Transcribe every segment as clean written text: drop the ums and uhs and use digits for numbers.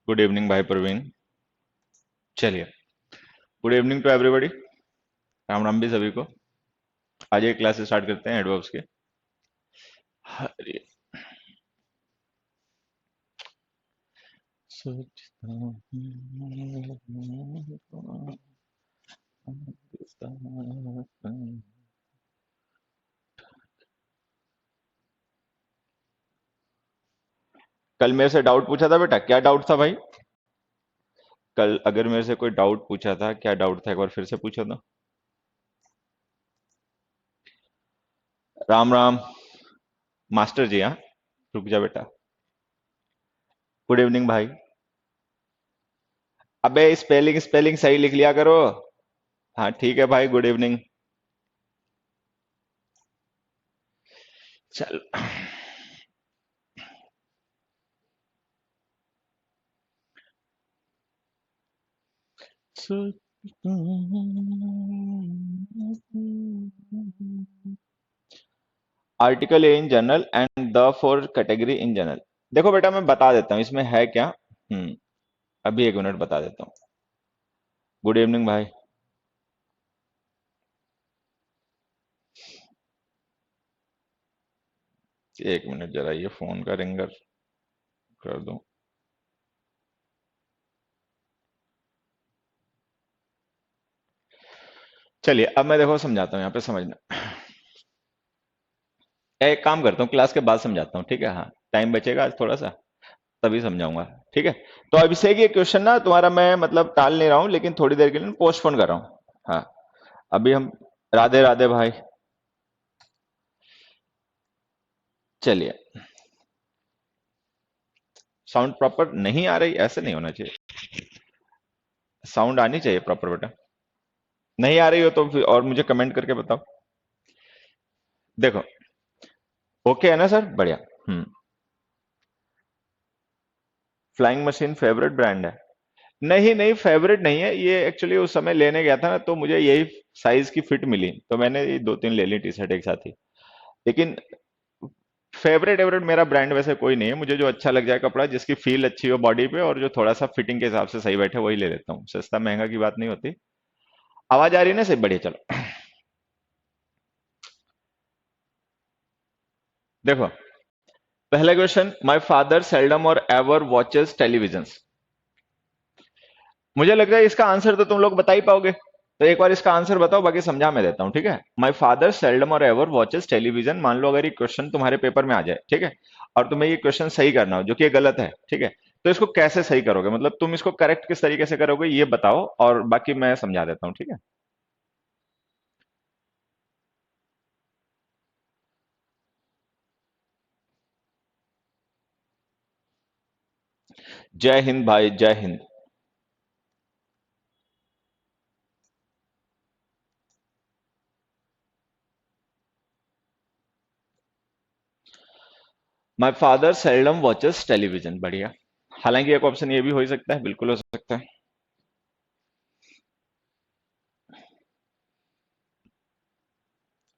Good evening भाई प्रवीण। चलिए, good evening to everybody. Ram Ram भी सभी को। आज एक क्लास स्टार्ट करते हैं एडवर्ब्स के। हरे सोचता हूँ, कल मेरे से डाउट पूछा था बेटा, क्या डाउट था भाई? कल अगर मेरे से कोई डाउट पूछा था, क्या डाउट था, एक बार फिर से पूछा था। राम राम मास्टर जी। हाँ, रुक जा बेटा। गुड इवनिंग भाई। अबे स्पेलिंग स्पेलिंग सही लिख लिया करो। हाँ ठीक है भाई, गुड इवनिंग। चल, article a in general and the for category in general. देखो बेटा, मैं बता देता हूँ इसमें है क्या। अभी एक मिनट बता देता हूँ। गुड इवनिंग भाई। एक मिनट जरा ये फोन का रिंगर कर दूं। चलिए, अब मैं देखो समझाता हूँ, यहाँ पे समझना। एक काम करता हूँ, क्लास के बाद समझाता हूँ, ठीक है? हाँ, टाइम बचेगा आज थोड़ा सा, तभी समझाऊंगा। ठीक है? तो अभिषेक, ये क्वेश्चन ना तुम्हारा मैं मतलब टाल नहीं रहा हूँ, लेकिन थोड़ी देर के लिए पोस्टपोन कर रहा हूँ। हाँ, अभी हम। राधे राधे भाई। चलिए, साउंड प्रॉपर नहीं आ रही, ऐसे नहीं होना चाहिए। साउंड आनी चाहिए प्रॉपर बेटा। नहीं आ रही हो तो फिर और मुझे कमेंट करके बताओ। देखो, ओके है ना सर? बढ़िया। हम्म। फ्लाइंग मशीन फेवरेट ब्रांड है? नहीं नहीं, फेवरेट नहीं है ये। एक्चुअली उस समय लेने गया था ना, तो मुझे यही साइज की फिट मिली, तो मैंने ये दो तीन ले ली टी शर्ट एक साथ ही। लेकिन फेवरेट एवरेट मेरा ब्रांड वैसे कोई नहीं है। मुझे जो अच्छा लग जाए कपड़ा, जिसकी फील अच्छी हो बॉडी पे और जो थोड़ा सा फिटिंग के हिसाब से सही बैठे, वही ले लेता हूँ। सस्ता महंगा की बात नहीं होती। आवाज आ रही है ना? सही, बढ़िया। चलो देखो, पहला क्वेश्चन, माय फादर सेल्डम और एवर वॉचेस टेलीविजन। मुझे लग रहा है इसका आंसर तो तुम लोग बता ही पाओगे, तो एक बार इसका आंसर बताओ, बाकी समझा मैं देता हूँ, ठीक है? माय फादर सेल्डम और एवर वॉचेस टेलीविजन। मान लो अगर ये क्वेश्चन तुम्हारे पेपर में आ जाए, ठीक है, और तुम्हें ये क्वेश्चन सही करना हो, जो कि ये गलत है, ठीक है, तो इसको कैसे सही करोगे? मतलब तुम इसको करेक्ट किस तरीके से करोगे, ये बताओ, और बाकी मैं समझा देता हूँ, ठीक है? जय हिंद भाई, जय Hind. My father seldom watches television, बढ़िया। हालांकि एक ऑप्शन ये भी हो ही सकता है, बिल्कुल हो सकता है।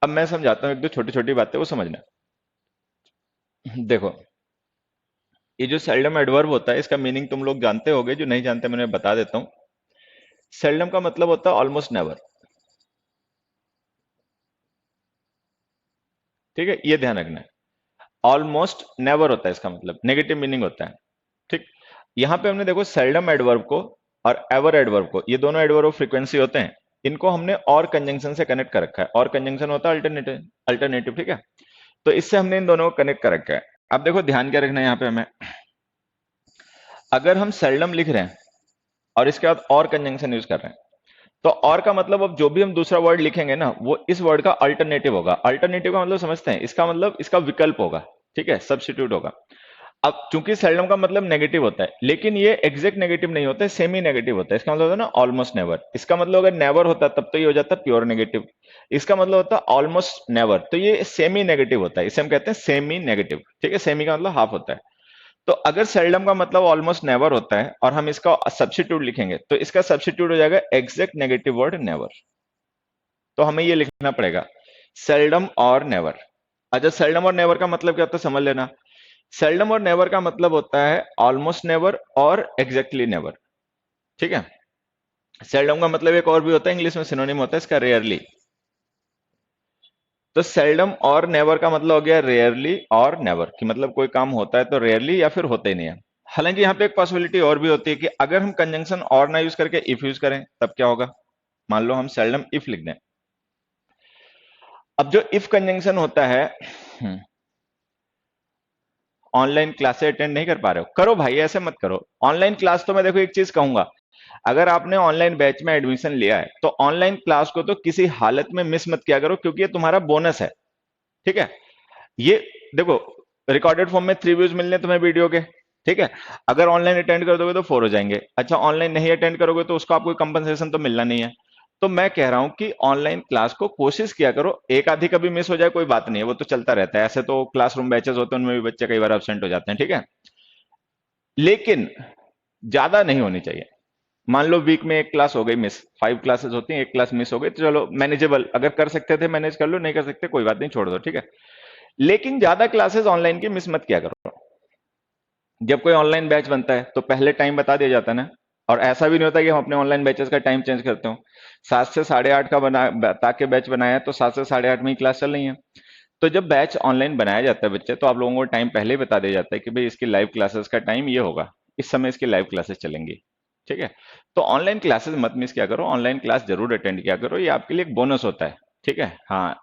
अब मैं समझाता हूँ, एक दो छोटी छोटी बातें वो समझना। देखो, ये जो सेल्डम एडवर्ब होता है, इसका मीनिंग तुम लोग जानते होगे, जो नहीं जानते मैंने बता देता हूँ। सेल्डम का मतलब होता है ऑलमोस्ट नेवर। ठीक है, ये ध्यान रखना है। ऑलमोस्ट नेवर होता है इसका मतलब, नेगेटिव मीनिंग होता है। ठीक। यहां पे हमने देखो सेल्डम एडवर्ब को और एवर एडवर्ब को, ये दोनों एडवर्ब ऑफ फ्रीक्वेंसी होते हैं, इनको हमने और कंजंक्शन से कनेक्ट कर रखा है। और कंजंक्शन होता है अल्टरनेटिव, अल्टरनेटिव, ठीक है? तो इससे हमने इन दोनों को कनेक्ट कर रखा है। अब देखो, ध्यान क्या रखना है यहाँ पे हमें। अगर हम सेल्डम लिख रहे हैं और इसके बाद और कंजंक्शन यूज कर रहे हैं, तो और का मतलब अब जो भी हम दूसरा वर्ड लिखेंगे ना, वो इस वर्ड का अल्टरनेटिव होगा। अल्टरनेटिव का मतलब समझते हैं? इसका मतलब इसका विकल्प होगा, ठीक है, सब्स्टिट्यूट होगा। अब चूंकि सेल्डम का मतलब नेगेटिव होता है, लेकिन ये एग्जैक्ट नेगेटिव नहीं होता है, सेमी नेगेटिव होता है। इसका मतलब होता है ना ऑलमोस्ट नेवर। इसका मतलब अगर नेवर होता तब तो ये हो जाता प्योर नेगेटिव। इसका मतलब होता है ऑलमोस्ट नेवर, तो ये सेमी नेगेटिव होता है। इसे हम कहते हैं सेमी नेगेटिव, ठीक है? सेमी का मतलब हाफ होता है। तो अगर सेल्डम का मतलब ऑलमोस्ट नेवर होता है और हम इसका सब्स्टिट्यूट लिखेंगे, तो इसका सब्स्टिट्यूट हो जाएगा एग्जैक्ट नेगेटिव वर्ड नेवर। तो हमें ये लिखना पड़ेगा सेल्डम और नेवर। अच्छा, सेल्डम और नेवर का मतलब क्या होता है समझ लेना। सेल्डम और नेवर का मतलब होता है ऑलमोस्ट नेवर और एग्जैक्टली नेवर। ठीक है। सेल्डम का मतलब एक और भी होता है, इंग्लिश में सिनोनिम होता है इसका, रेयरली। तो सेल्डम और नेवर का मतलब हो गया रेयरली और नेवर, कि मतलब कोई काम होता है तो रेयरली या फिर होता ही नहीं है। हालांकि यहाँ पे एक पॉसिबिलिटी और भी होती है कि अगर हम कंजंक्शन और ना यूज करके इफ यूज करें तब क्या होगा। मान लो हम सेल्डम इफ लिख दें। अब जो इफ कंजंक्शन होता है, ऑनलाइन क्लासे अटेंड नहीं कर पा रहे हो, करो भाई, ऐसे मत करो। ऑनलाइन क्लास तो मैं देखो एक चीज कहूंगा, अगर आपने ऑनलाइन बैच में एडमिशन लिया है तो ऑनलाइन क्लास को तो किसी हालत में मिस मत किया करो, क्योंकि ये तुम्हारा बोनस है। ठीक है। ये देखो, रिकॉर्डेड फॉर्म में 3 व्यूज मिलने तुम्हें वीडियो के। ठीक है। अगर ऑनलाइन अटेंड कर दोगे तो 4 हो जाएंगे। अच्छा, ऑनलाइन नहीं अटेंड करोगे तो उसका आपको कंपनसेशन तो मिलना नहीं है। तो मैं कह रहा हूं कि ऑनलाइन क्लास को कोशिश किया करो, एक आधी कभी मिस हो जाए कोई बात नहीं है, वो तो चलता रहता है, ऐसे तो क्लासरूम बैचेस होते हैं उनमें भी बच्चे कई बार एब्सेंट हो जाते हैं। ठीक है। लेकिन ज्यादा नहीं होनी चाहिए। मान लो वीक में एक क्लास हो गई मिस, 5 क्लासेस होती हैं, एक क्लास मिस हो गई तो चलो मैनेजेबल, अगर कर सकते थे मैनेज कर लो, नहीं कर सकते कोई बात नहीं, छोड़ दो। ठीक है। लेकिन ज्यादा क्लासेस ऑनलाइन की मिस मत किया करो। जब कोई ऑनलाइन बैच बनता है तो पहले टाइम बता दिया जाता है ना। और ऐसा भी नहीं होता कि हम अपने ऑनलाइन बैचेस का टाइम चेंज करते हो। 7 से 8:30 का बता के बैच बनाया है तो 7 से 8:30 में ही क्लास चल रही है। तो जब बैच ऑनलाइन बनाया जाता है बच्चे, तो आप लोगों को टाइम पहले ही बता दिया जाता है कि भाई इसकी लाइव क्लासेस का टाइम ये होगा, इस समय इसकी लाइव क्लासेस चलेंगी। ठीक है। तो ऑनलाइन क्लासेस मत मिस किया करो, ऑनलाइन क्लास जरूर अटेंड किया करो, ये आपके लिए एक बोनस होता है। ठीक है। हाँ,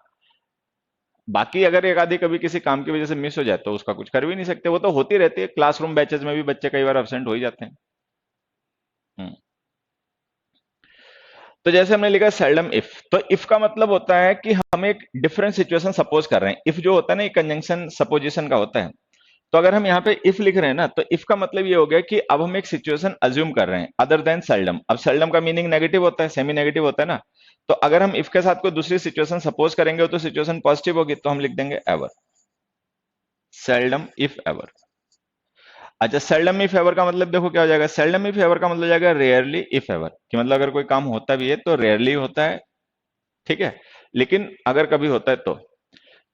बाकी अगर एक आधी कभी किसी काम की वजह से मिस हो जाए तो उसका कुछ कर भी नहीं सकते, वो तो होती रहती है, क्लासरूम बैचेस में भी बच्चे कई बार अब्सेंट हो ही जाते हैं। हम्म। तो जैसे हमने लिखा सेल्डम इफ, तो इफ का मतलब होता है कि हम एक डिफरेंट सिचुएशन सपोज कर रहे हैं। इफ जो होता है ना, ये कंजंक्शन सपोजिशन का होता है। तो अगर हम यहाँ पे इफ लिख रहे हैं ना, तो इफ का मतलब ये हो गया कि अब हम एक सिचुएशन अज्यूम कर रहे हैं अदर देन सेल्डम। अब सेल्डम का मीनिंग नेगेटिव होता है, सेमी नेगेटिव होता है ना। तो अगर हम इफ के साथ कोई दूसरी सिचुएशन सपोज करेंगे तो सिचुएशन पॉजिटिव होगी, तो हम लिख देंगे एवर, सेल्डम इफ एवर। अच्छा, सेल्डम इफ एवर का मतलब देखो क्या हो जाएगा, सेल्डम इफ एवर का मतलब हो जाएगा रेयरली इफ एवर, कि मतलब अगर कोई काम होता भी है तो रेयरली होता है। ठीक है। लेकिन अगर कभी होता है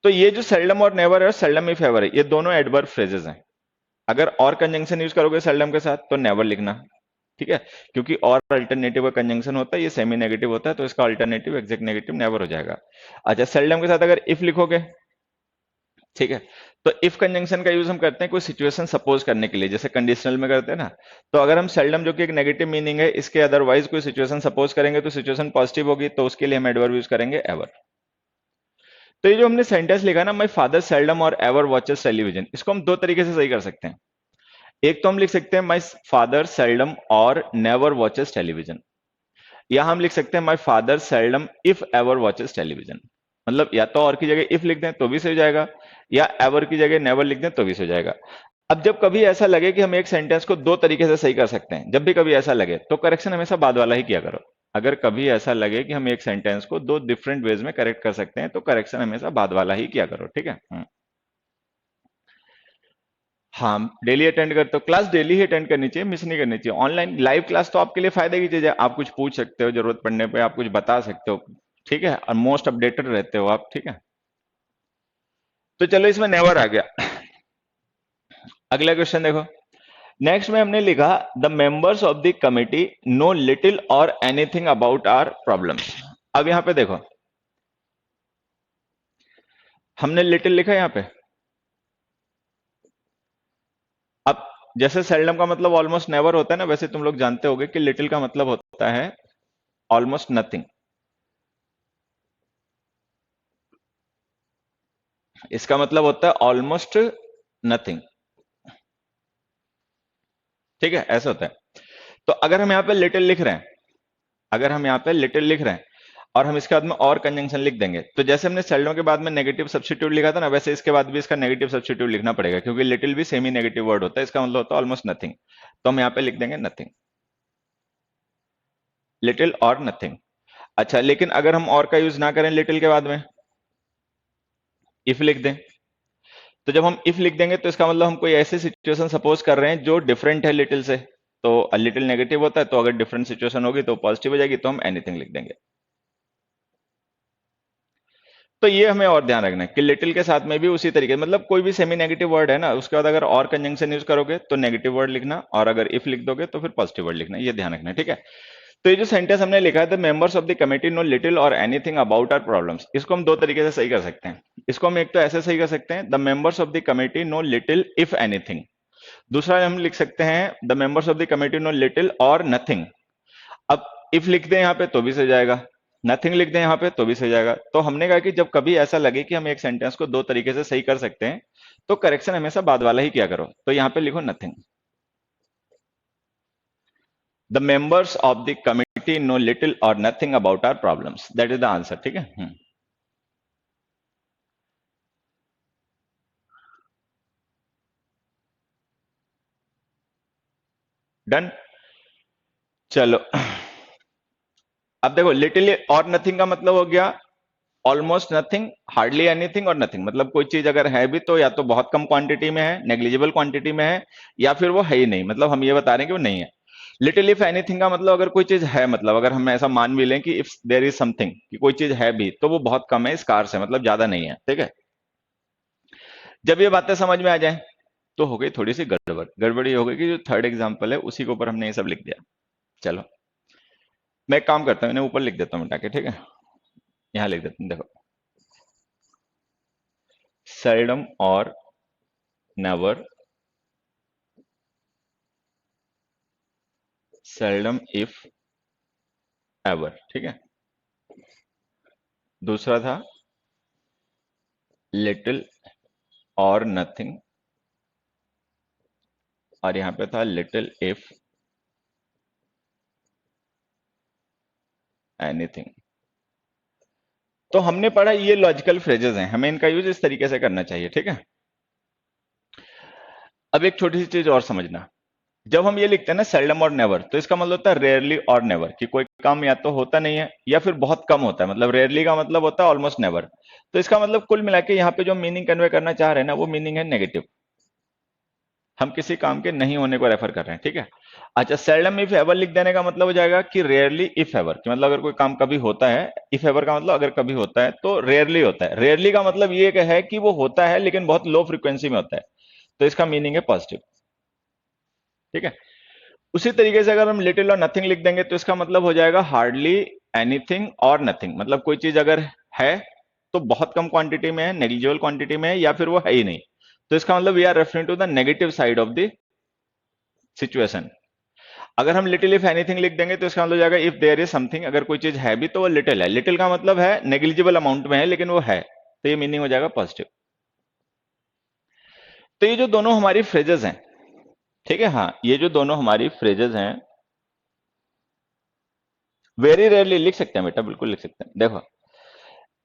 तो ये जो सेल्डम और नेवर है, सेल्डम इफ एवर है, ये दोनों एडवर्ब फ्रेजेस हैं। अगर और कंजंक्शन यूज करोगे सेल्डम के साथ तो नेवर लिखना। ठीक है। क्योंकि और अल्टरनेटिव का कंजंक्शन होता है, ये सेमी नेगेटिव होता है, तो इसका अल्टरनेटिव एग्जैक्ट नेगेटिव नेवर हो जाएगा। अच्छा, सेल्डम के साथ अगर इफ लिखोगे, ठीक है, तो इफ कंजंक्शन का यूज हम करते हैं कोई सिचुएशन सपोज करने के लिए, जैसे कंडीशनल में करते हैं ना। तो अगर हम सेल्डम, जो कि एक नेगेटिव मीनिंग है, इसके अदरवाइज कोई सिचुएशन सपोज करेंगे तो सिचुएशन पॉजिटिव होगी, तो उसके लिए हम एडवर्ब यूज करेंगे एवर। तो ये जो हमने सेंटेंस लिखा ना, माई फादर सेल्डम और एवर वॉचेस टेलीविजन, इसको हम दो तरीके से सही कर सकते हैं। एक तो हम लिख सकते हैं माई फादर सेल्डम और नेवर वॉचेस टेलीविजन, या हम लिख सकते हैं my father seldom if ever watches television. मतलब या तो और की जगह इफ लिख दें तो भी सही हो जाएगा, या एवर की जगह नेवर लिख दें तो भी सही हो जाएगा। अब जब कभी ऐसा लगे कि हम एक सेंटेंस को दो तरीके से सही कर सकते हैं, जब भी कभी ऐसा लगे तो करेक्शन हमेशा बाद वाला ही किया करो। अगर कभी ऐसा लगे कि हम एक सेंटेंस को दो डिफरेंट वेज में करेक्ट कर सकते हैं तो करेक्शन हमेशा बाद वाला ही किया करो। ठीक है। हाँ, डेली अटेंड करते हो क्लास, डेली ही अटेंड करनी चाहिए, मिस नहीं करनी चाहिए। ऑनलाइन लाइव क्लास तो आपके लिए फायदे की चीज है, आप कुछ पूछ सकते हो, जरूरत पड़ने पे आप कुछ बता सकते हो। ठीक है। और मोस्ट अपडेटेड रहते हो आप। ठीक है। तो चलो, इसमें नेवर आ गया। अगला क्वेश्चन देखो। नेक्स्ट में हमने लिखा the members of the committee know little और एनीथिंग अबाउट आवर प्रॉब्लम्स। अब यहां पे देखो, हमने लिटिल लिखा है यहां पे। अब जैसे सेल्डम का मतलब ऑलमोस्ट नेवर होता है ना, वैसे तुम लोग जानते होगे कि लिटिल का मतलब होता है ऑलमोस्ट नथिंग। इसका मतलब होता है ऑलमोस्ट नथिंग। ठीक है, ऐसा होता है। तो अगर हम यहां पे लिटिल लिख रहे हैं, अगर हम यहां पे लिटिल लिख रहे हैं और हम इसके बाद में और कंजंक्शन लिख देंगे, तो जैसे हमने सेल्डम के बाद में नेगेटिव सब्स्टिट्यूट लिखा था ना, वैसे इसके बाद भी इसका नेगेटिव सब्स्टिट्यूट लिखना पड़ेगा, क्योंकि लिटिल भी सेमी नेगेटिव वर्ड होता है, इसका मतलब होता है ऑलमोस्ट नथिंग। तो हम यहां पे लिख देंगे नथिंग, लिटिल और नथिंग। अच्छा, लेकिन अगर हम और का यूज ना करें लिटिल के बाद में, इफ लिख दें, तो जब हम इफ लिख देंगे तो इसका मतलब हम कोई ऐसी सिचुएशन सपोज कर रहे हैं जो डिफरेंट है लिटिल से। तो लिटिल नेगेटिव होता है, तो अगर डिफरेंट सिचुएशन होगी तो पॉजिटिव हो जाएगी, तो हम एनीथिंग लिख देंगे। तो ये हमें और ध्यान रखना है कि लिटिल के साथ में भी उसी तरीके, मतलब कोई भी सेमी नेगेटिव वर्ड है ना, उसके बाद अगर और कंजंक्शन यूज करोगे तो नेगेटिव वर्ड लिखना, और अगर इफ लिख दोगे तो फिर पॉजिटिव वर्ड लिखना, ये ध्यान रखना है, ठीक है। तो ये जो सेंटेंस हमने लिखा है, the members of the committee know little और एनीथिंग अबाउट आवर प्रॉब्लम्स, इसको हम दो तरीके से सही कर सकते हैं। इसको हम एक तो ऐसे सही कर सकते हैं, the members of the committee know little if anything. दूसरा हम लिख सकते हैं, the members of the committee know little और नथिंग। अब इफ लिख दें यहां पे तो भी सही जाएगा, नथिंग लिख दें यहां पे तो भी सही जाएगा। तो हमने कहा कि जब कभी ऐसा लगे कि हम एक सेंटेंस को दो तरीके से सही कर सकते हैं, तो करेक्शन हमेशा बाद वाला ही किया करो। तो यहां पे लिखो nothing. The members of the committee know little और nothing about our problems, that is the answer, ठीक है। डन। चलो, अब देखो लिटिल और नथिंग का मतलब हो गया ऑलमोस्ट नथिंग, हार्डली एनीथिंग और नथिंग। मतलब कोई चीज अगर है भी तो या तो बहुत कम क्वांटिटी में है, नेग्लिजिबल क्वांटिटी में है, या फिर वो है ही नहीं, मतलब हम ये बता रहे हैं कि वो नहीं है। लिटिल इफ एनीथिंग का मतलब अगर कोई चीज है, मतलब अगर हम ऐसा मान भी लें कि इफ देयर इज समथिंग, कि कोई चीज है भी तो वो बहुत कम है, स्कार्स है, मतलब ज्यादा नहीं है, ठीक है। जब ये बातें समझ में आ जाए तो हो गई थोड़ी सी गड़बड़। गड़बड़ी हो गई कि जो थर्ड एग्जाम्पल है उसी के ऊपर हमने ये सब लिख दिया। चलो, मैं एक काम करता हूँ, इन्हें ऊपर लिख देता हूँ मिटा के, ठीक है। यहां लिख देता हूँ, देखो, seldom और never, seldom if ever, ठीक है। दूसरा था little और nothing, और यहां पे था little if anything। तो हमने पढ़ा ये लॉजिकल फ्रेजेस हैं, हमें इनका यूज इस तरीके से करना चाहिए, ठीक है। अब एक छोटी सी चीज और समझना, जब हम ये लिखते हैं ना सेल्डम और नेवर, तो इसका मतलब होता है रेयरली और नेवर, कि कोई काम या तो होता नहीं है या फिर बहुत कम होता है। मतलब रेयरली का मतलब होता है ऑलमोस्ट नेवर। तो इसका मतलब कुल मिला के यहाँ पे जो मीनिंग कन्वे करना चाह रहे हैं ना, वो मीनिंग है नेगेटिव। हम किसी काम के नहीं होने को रेफर कर रहे हैं, ठीक है। अच्छा, सेल्डम इफ एवर लिख देने का मतलब हो जाएगा कि रेयरली इफ एवर, कि मतलब अगर कोई काम कभी होता है, इफ एवर का मतलब अगर कभी होता है, तो रेयरली होता है। रेयरली का मतलब ये है कि वो होता है लेकिन बहुत लो फ्रीक्वेंसी में होता है, तो इसका मीनिंग है पॉजिटिव, ठीक है। उसी तरीके से अगर हम लिटिल और नथिंग लिख देंगे तो इसका मतलब हो जाएगा हार्डली एनीथिंग और नथिंग। मतलब कोई चीज अगर है तो बहुत कम क्वांटिटी में है, नेग्लिजिबल क्वांटिटी में है, या फिर वो है ही नहीं। तो इसका मतलब we are referring to the negative side of the situation. अगर हम लिटिल इफ एनीथिंग लिख देंगे तो इसका मतलब हो जाएगा इफ देयर इज समथिंग, अगर कोई चीज है भी तो वो लिटिल है। लिटिल का मतलब है नेग्लिजिबल अमाउंट में है लेकिन वो है, तो ये मीनिंग हो जाएगा पॉजिटिव। तो ये जो दोनों हमारी फ्रेजेस हैं, ठीक है, हाँ, ये जो दोनों हमारी फ्रेजेस हैं, वेरी रेयरली लिख सकते हैं बेटा, बिल्कुल लिख सकते हैं। देखो,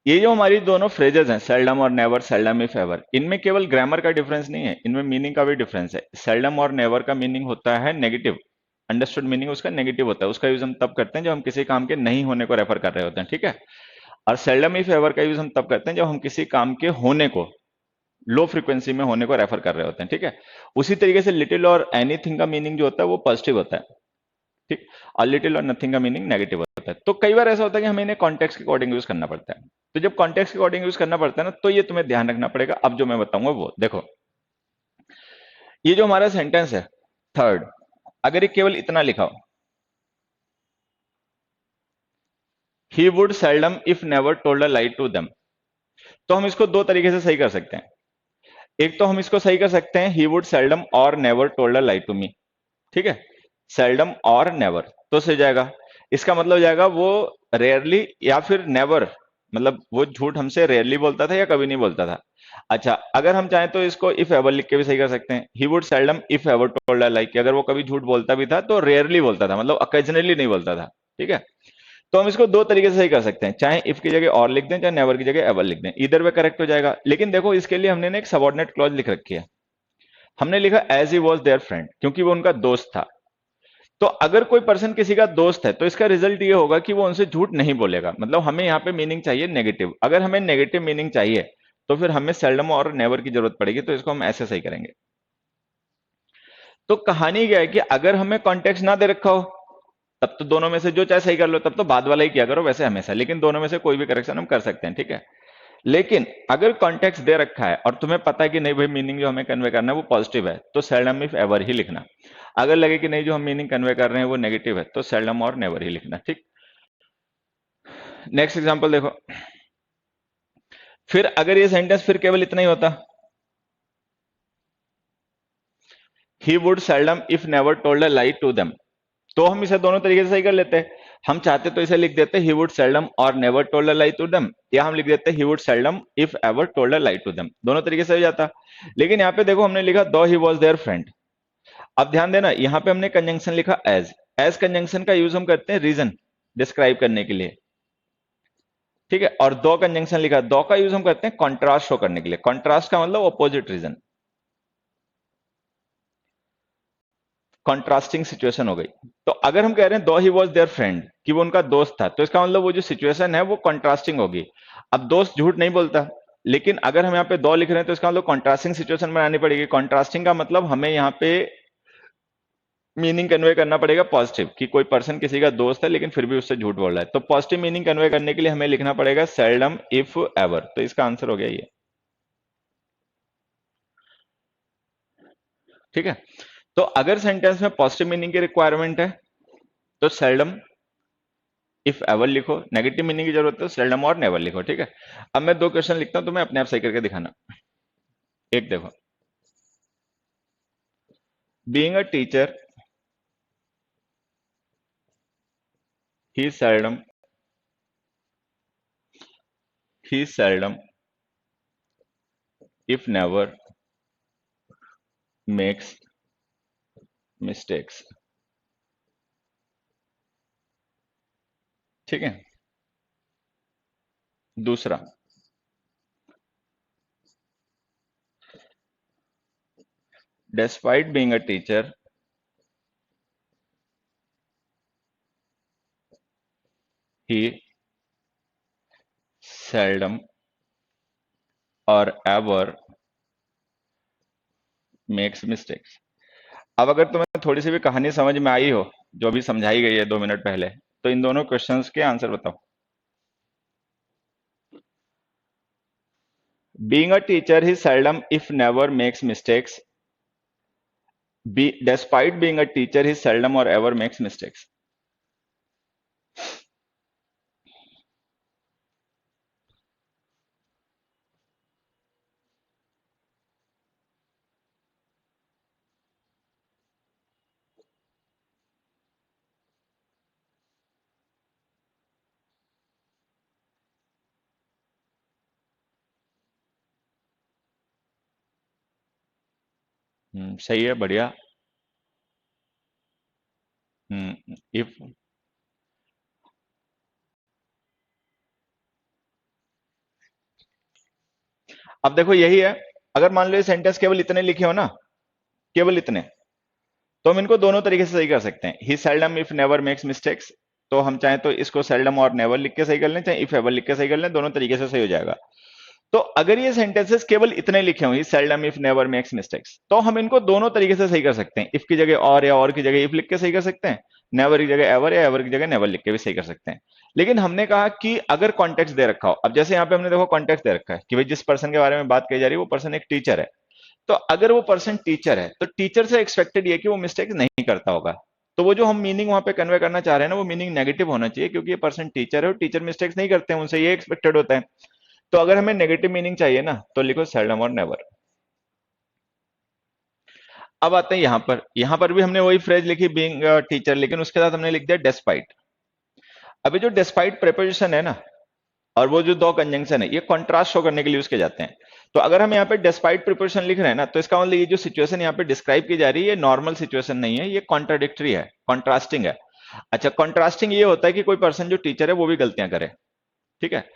ये जो हमारी दोनों फ्रेजेस हैं, सेल्डम और नेवर, सेल्डम इफ एवर, इनमें केवल ग्रामर का डिफरेंस नहीं है, इनमें मीनिंग का भी डिफरेंस है। सेल्डम और नेवर का मीनिंग होता है नेगेटिव, अंडरस्टूड मीनिंग उसका नेगेटिव होता है। उसका यूज हम तब करते हैं जब हम किसी काम के नहीं होने को रेफर कर रहे होते हैं, ठीक है। और सेल्डम इफ एवर का यूज हम तब करते हैं जब हम किसी काम के होने को, लो फ्रीक्वेंसी में होने को रेफर कर रहे होते हैं, ठीक है। उसी तरीके से लिटिल और एनीथिंग का मीनिंग जो होता है वो पॉजिटिव होता है, ठीक। और लिटिल और नथिंग का मीनिंग नेगेटिव होता है। तो कई बार ऐसा होता है कि हमें इन्हें कॉन्टेक्स्ट के अकॉर्डिंग यूज करना पड़ता है। तो जब कॉन्टेक्स्ट के अकॉर्डिंग यूज करना पड़ता है ना, तो ये तुम्हें ध्यान रखना पड़ेगा। अब जो मैं बताऊंगा वो देखो, ये जो हमारा सेंटेंस है थर्ड, अगर ये केवल इतना लिखा हो, he would seldom if never told a lie to them, तो हम इसको दो तरीके से सही कर सकते हैं। एक तो हम इसको सही कर सकते हैं, ही वुड सेल्डम और never told a lie to me, ठीक है। सेल्डम और नेवर तो सही जाएगा। इसका मतलब हो जाएगा वो रेयरली या फिर नेवर, मतलब वो झूठ हमसे रेयरली बोलता था या कभी नहीं बोलता था। अच्छा, अगर हम चाहें तो इसको इफ एवर लिख के भी सही कर सकते हैं, he would seldom if ever told a lie, अगर वो कभी झूठ बोलता भी था तो रेयरली बोलता था, मतलब ऑकेजनली नहीं बोलता था, ठीक है। तो हम इसको दो तरीके से सही कर सकते हैं, चाहे इफ की जगह और लिख दें, चाहे नेवर की जगह एवर लिख दें, इधर वे करेक्ट हो जाएगा। लेकिन देखो, इसके लिए हमने एक सबऑर्डिनेट क्लॉज लिख रखी है। हमने लिखा as he was their friend, क्योंकि वो उनका दोस्त था। तो अगर कोई पर्सन किसी का दोस्त है तो इसका रिजल्ट ये होगा कि वो उनसे झूठ नहीं बोलेगा। मतलब हमें यहाँ पे मीनिंग चाहिए नेगेटिव। अगर हमें नेगेटिव मीनिंग चाहिए तो फिर हमें सेल्डम और नेवर की जरूरत पड़ेगी, तो इसको हम ऐसे सही करेंगे। तो कहानी क्या है कि अगर हमें कॉन्टेक्स्ट ना दे रखा हो तब तो दोनों में से जो चाहे सही कर लो, तब तो बाद वाला ही किया करो वैसे हमेशा, लेकिन दोनों में से कोई भी करेक्शन हम कर सकते हैं, ठीक है। लेकिन अगर कॉन्टेक्स्ट दे रखा है और तुम्हें पता है कि नहीं भाई मीनिंग जो हमें कन्वे करना है वो पॉजिटिव है, तो सेल्डम इफ एवर ही लिखना। अगर लगे कि नहीं जो हम मीनिंग कन्वे कर रहे हैं वो नेगेटिव है, तो सेल्डम और नेवर ही लिखना। ठीक, नेक्स्ट एग्जांपल देखो। फिर अगर ये सेंटेंस फिर केवल इतना ही होता, he would seldom if never told a lie to them, तो हम इसे दोनों तरीके से सही कर लेते हैं। हम चाहते तो इसे लिख देते ही वुड सेल्डम और never told a lie to them, या हम लिख देते he would seldom if ever told a lie to them, दोनों तरीके से हो जाता। लेकिन यहाँ पे देखो हमने लिखा दो ही वॉज देयर फ्रेंड। अब ध्यान देना यहाँ पे हमने कंजंक्शन लिखा एज। एज कंजंक्शन का यूज हम करते हैं रीजन डिस्क्राइब करने के लिए, ठीक है। और दो कंजंक्शन लिखा, दो का यूज हम करते हैं कॉन्ट्रास्ट शो करने के लिए। कॉन्ट्रास्ट का मतलब ऑपोजिट रीजन, कॉन्ट्रास्टिंग सिचुएशन हो गई। तो अगर हम कह रहे हैं दो ही वॉज देयर फ्रेंड, कि वो उनका दोस्त था, तो इसका मतलब वो जो सिचुएशन है वो कॉन्ट्रास्टिंग होगी। अब दोस्त झूठ नहीं बोलता, लेकिन अगर हम यहाँ पे दो लिख रहे हैं तो इसका मतलब कॉन्ट्रास्टिंग सिचुएशन बनानी पड़ेगी। कॉन्ट्रास्टिंग का मतलब हमें यहाँ पे मीनिंग कन्वे करना पड़ेगा पॉजिटिव, कि कोई पर्सन किसी का दोस्त है लेकिन फिर भी उससे झूठ बोल रहा है। तो पॉजिटिव मीनिंग कन्वे करने के लिए हमें लिखना पड़ेगा सेल्डम इफ एवर। तो इसका आंसर हो गया ये, ठीक है। तो अगर सेंटेंस में पॉजिटिव मीनिंग की रिक्वायरमेंट है तो सेल्डम इफ एवर लिखो, नेगेटिव मीनिंग की जरूरत है तो सेल्डम और नेवर लिखो, ठीक है। अब मैं दो क्वेश्चन लिखता हूं, तो मैं अपने आप सही करके दिखाना। एक देखो, being a teacher he seldom if never makes mistakes, ठीक है। दूसरा, despite being a teacher he seldom or ever makes mistakes। अब अगर तुम्हें थोड़ी सी भी कहानी समझ में आई हो जो भी समझाई गई है 2 मिनट पहले, तो इन दोनों क्वेश्चंस के आंसर बताओ। Being a teacher he seldom if never makes mistakes, despite being a teacher he seldom or ever makes mistakes। सही है, बढ़िया। इफ, अब देखो यही है, अगर मान लो ये सेंटेंस केवल इतने लिखे हो ना, केवल इतने, तो हम इनको दोनों तरीके से सही कर सकते हैं। He seldom if never makes mistakes, तो हम चाहे तो इसको सेल्डम और नेवर लिख के सही कर लें, चाहे इफ एवर लिख के सही कर लें, दोनों तरीके से सही हो जाएगा। तो अगर ये सेंटेंसेस केवल इतने लिखे हुए seldom if never makes mistakes, तो हम इनको दोनों तरीके से सही कर सकते हैं। इफ की जगह और, या और की जगह इफ लिख के सही कर सकते हैं, नेवर की जगह एवर, या एवर की जगह नेवर लिख के भी सही कर सकते हैं। लेकिन हमने कहा कि अगर कॉन्टेक्स्ट दे रखा हो, अब जैसे यहाँ पे हमने देखो कॉन्टेक्स्ट दे रखा है कि भाई जिस पर्सन के बारे में बात की जा रही है वो पर्सन एक टीचर है। तो अगर वो पर्सन टीचर है तो टीचर से एक्सपेक्टेड ये कि वो मिस्टेक नहीं करता होगा। तो वो जो हम मीनिंग वहां पे कन्वे करना चाह रहे हैं ना, वो मीनिंग नेगेटिव होना चाहिए, क्योंकि ये पर्सन टीचर है और टीचर मिस्टेक्स नहीं करते हैं, उनसे ये एक्सपेक्टेड होता है। तो अगर हमें नेगेटिव मीनिंग चाहिए ना, तो लिखो सेल्डम और नेवर। अब आते हैं यहां पर भी हमने वही फ्रेज लिखी बीइंग टीचर, लेकिन उसके साथ हमने लिख दिया डेस्पाइट। अभी जो डेस्पाइट प्रेपोजिशन है ना, और वो जो दो कंजंक्शन है, ये कॉन्ट्रास्ट शो करने के लिए यूज किए जाते हैं। तो अगर हम यहाँ पे डेस्पाइट प्रिपोजिशन लिख रहे हैं ना, तो इसका मतलब ये जो सिचुएशन यहाँ पे डिस्क्राइब की जा रही है, ये नॉर्मल सिचुएशन नहीं है, ये कॉन्ट्राडिक्टरी है, कॉन्ट्रास्टिंग है। अच्छा, कॉन्ट्रास्टिंग ये होता है कि कोई पर्सन जो टीचर है वो भी गलतियां करे, ठीक है।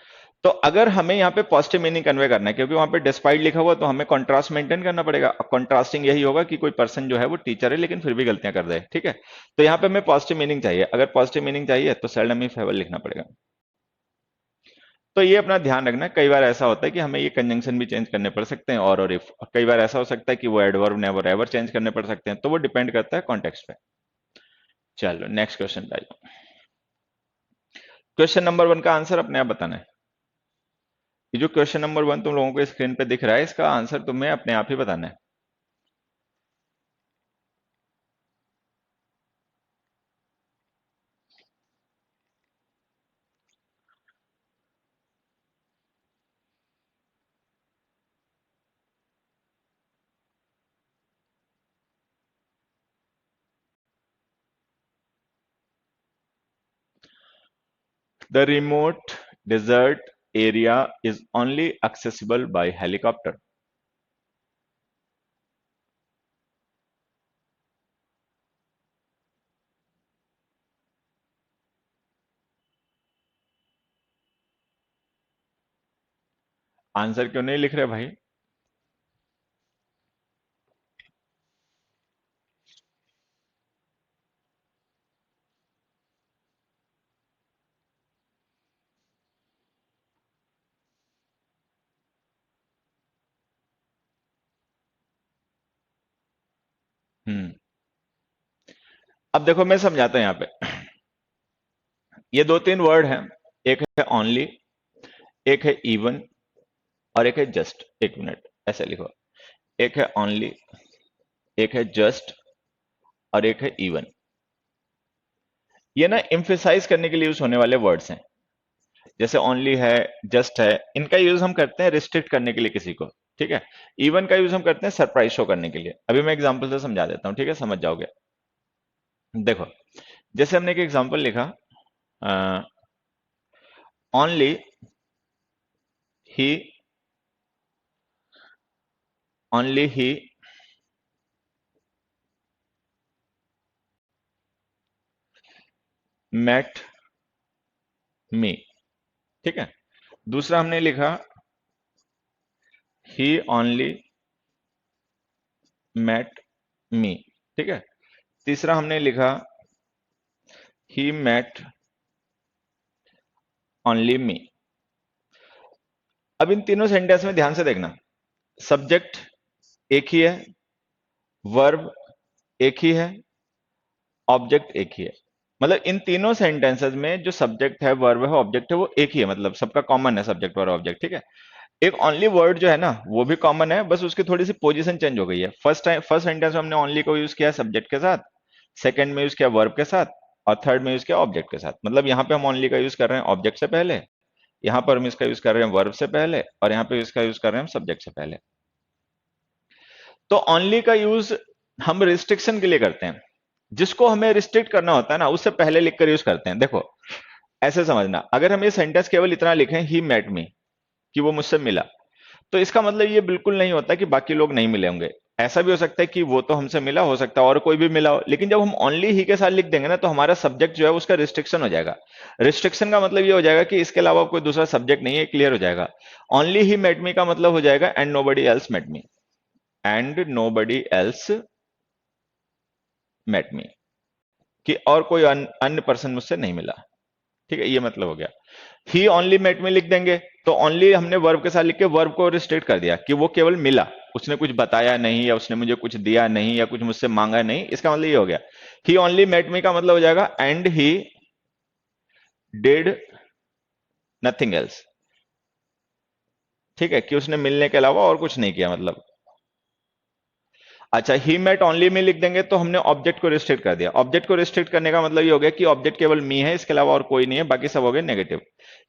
तो अगर हमें यहाँ पे पॉजिटिव मीनिंग कन्वे करना है, क्योंकि वहां पे डिस्पाइट लिखा हुआ, तो हमें कॉन्ट्रास्ट मेंटेन करना पड़ेगा। कॉन्ट्रास्टिंग यही होगा कि कोई पर्सन जो है वो टीचर है लेकिन फिर भी गलतियां कर दे, ठीक है। तो यहाँ पे हमें पॉजिटिव मीनिंग चाहिए। अगर पॉजिटिव मीनिंग चाहिए तो सेल्डम इफ एवर लिखना पड़ेगा। तो ये अपना ध्यान रखना, कई बार ऐसा होता है कि हमें ये कंजंक्शन भी चेंज करने पड़ सकते हैं, और इफ। कई बार ऐसा हो सकता है कि वो एडवर्ब नेवर एवर चेंज करने पड़ सकते हैं, तो वो डिपेंड करता है कॉन्टेक्स्ट पे। चलो नेक्स्ट क्वेश्चन पे आइए। क्वेश्चन नंबर 1 का आंसर अपने आप बताना है। ये जो क्वेश्चन नंबर 1 तुम लोगों को स्क्रीन पे दिख रहा है, इसका आंसर तुम्हें अपने आप ही बताना है। The remote desert area is only accessible by helicopter. Answer क्यों नहीं लिख रहे भाई? हम्म। अब देखो मैं समझाता हूं यहां पे। ये दो तीन वर्ड हैं, एक है ओनली, एक है इवन, और एक है जस्ट। एक मिनट, ऐसे लिखो। एक है ओनली, एक है जस्ट, और एक है इवन। ये ना एम्फेसाइज करने के लिए यूज होने वाले वर्ड्स हैं। जैसे ओनली है, जस्ट है, इनका यूज हम करते हैं रिस्ट्रिक्ट करने के लिए किसी को। ठीक है। इवन का यूज हम करते हैं सरप्राइज शो करने के लिए। अभी मैं एग्जांपल से समझा देता हूं, ठीक है, समझ जाओगे। देखो, जैसे हमने एक एग्जांपल लिखा, only he, only he met me. ठीक है। दूसरा हमने लिखा, ही ओनली मेट मी। ठीक है। तीसरा हमने लिखा, ही मेट ओनली मी। अब इन तीनों सेंटेंस में ध्यान से देखना, सब्जेक्ट एक ही है, वर्ब एक ही है, ऑब्जेक्ट एक ही है। मतलब इन तीनों सेंटेंसेस में जो सब्जेक्ट है, वर्ब है, ऑब्जेक्ट है, वो एक ही है। मतलब सबका कॉमन है सब्जेक्ट और ऑब्जेक्ट। ठीक है। एक ओनली वर्ड जो है ना, वो भी कॉमन है, बस उसकी थोड़ी सी पोजीशन चेंज हो गई है। फर्स्ट सेंटेंस में हमने ओनली को यूज किया सब्जेक्ट के साथ, सेकंड में यूज किया वर्ब के साथ, और थर्ड में यूज किया ऑब्जेक्ट के साथ। मतलब यहाँ पे हम ओनली का यूज कर रहे हैं ऑब्जेक्ट से पहले, यहाँ पर हम इसका यूज कर रहे हैं वर्ब से पहले, और यहाँ पे इसका यूज कर रहे हैं हम सब्जेक्ट से पहले। तो ओनली का यूज हम रिस्ट्रिक्शन के लिए करते हैं। जिसको हमें रिस्ट्रिक्ट करना होता है ना, उससे पहले लिखकर यूज करते हैं। देखो, ऐसे समझना, अगर हम ये सेंटेंस केवल इतना लिखें, ही मेट मी, कि वो मुझसे मिला, तो इसका मतलब ये बिल्कुल नहीं होता कि बाकी लोग नहीं मिले होंगे। ऐसा भी हो सकता है कि वो तो हमसे मिला, हो सकता है और कोई भी मिला हो। लेकिन जब हम ओनली ही के साथ लिख देंगे ना, तो हमारा सब्जेक्ट जो है उसका रिस्ट्रिक्शन हो जाएगा। रिस्ट्रिक्शन का मतलब ये हो जाएगा कि इसके अलावा कोई दूसरा सब्जेक्ट नहीं है, क्लियर हो जाएगा। ओनली ही मेट मी का मतलब हो जाएगा and nobody else met me, and nobody else met me, कि और कोई अन्य पर्सन मुझसे नहीं मिला। ठीक है, ये मतलब हो गया। ही ओनली मेट में लिख देंगे, तो ओनली हमने वर्ब के साथ लिख के वर्ब को रिस्ट्रिक्ट कर दिया कि वो केवल मिला, उसने कुछ बताया नहीं, या उसने मुझे कुछ दिया नहीं, या कुछ मुझसे मांगा नहीं। इसका मतलब ये हो गया। ही ओनली मेट मी का मतलब हो जाएगा and he did nothing else. ठीक है, कि उसने मिलने के अलावा और कुछ नहीं किया मतलब। अच्छा, ही मेट ओनली में लिख देंगे तो हमने ऑब्जेक्ट को रिस्ट्रिक्ट कर दिया। ऑब्जेक्ट को रिस्ट्रिक्ट करने का मतलब ये हो गया कि ऑब्जेक्ट केवल मी है, इसके अलावा और कोई नहीं है, बाकी सब हो गए negative.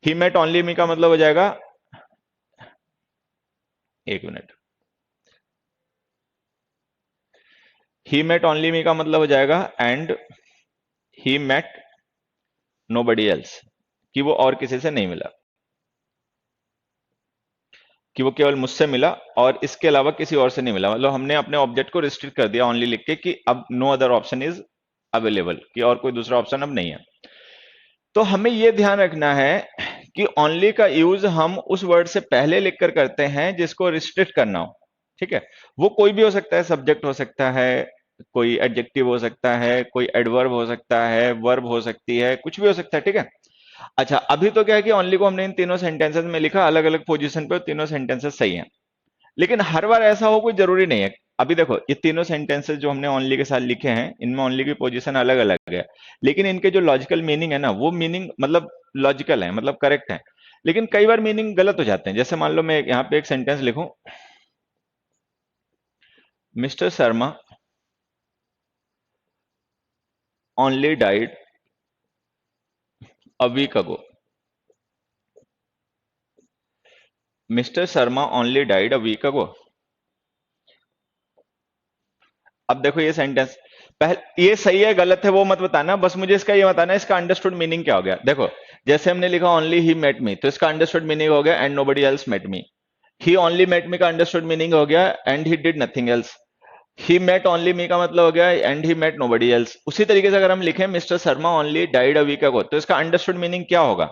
He met only me का मतलब हो जाएगा, एक minute, he met only me का मतलब हो जाएगा and he met nobody else, कि वो और किसी से नहीं मिला, कि वो केवल मुझसे मिला और इसके अलावा किसी और से नहीं मिला। मतलब हमने अपने ऑब्जेक्ट को रिस्ट्रिक्ट कर दिया ओनली लिख के, कि अब no other option is available, कि और कोई दूसरा ऑप्शन अब नहीं है। तो हमें यह ध्यान रखना है कि ओनली का यूज हम उस वर्ड से पहले लिखकर करते हैं जिसको रिस्ट्रिक्ट करना हो। ठीक है। वो कोई भी हो सकता है, सब्जेक्ट हो सकता है, कोई एडजेक्टिव हो सकता है, कोई एडवर्ब हो सकता है, वर्ब हो सकती है, कुछ भी हो सकता है। ठीक है। अच्छा, अभी तो क्या है कि ओनली को हमने इन तीनों सेंटेंसेस में लिखा अलग अलग पोजीशन पे, और तीनों सेंटेंसेस सही हैं। लेकिन हर बार ऐसा हो कोई जरूरी नहीं है। अभी देखो, ये तीनों सेंटेंसेस जो हमने ओनली के साथ लिखे हैं, इनमें ओनली की पोजीशन अलग अलग है, लेकिन इनके जो लॉजिकल मीनिंग है ना, वो मीनिंग मतलब लॉजिकल है, मतलब करेक्ट है। लेकिन कई बार मीनिंग गलत हो जाते हैं। जैसे मान लो मैं यहां पे एक सेंटेंस लिखूं, mister Sharma only died a week ago. Mister Sharma only died a week ago. अब देखो ये सेंटेंस, पहले ये सही है गलत है वो मत बताना, बस मुझे इसका ये बताना है इसका अंडरस्टूड मीनिंग क्या हो गया। देखो जैसे हमने लिखा ओनली ही मेट मी, तो इसका अंडरस्टूड मीनिंग हो गया and nobody else met me. He only met me का अंडरस्टूड मीनिंग हो गया and he did nothing else. He met only me का मतलब हो गया and he met nobody else. उसी तरीके से अगर हम लिखें mister Sharma only died a week ago, तो इसका अंडरस्टूड मीनिंग क्या होगा?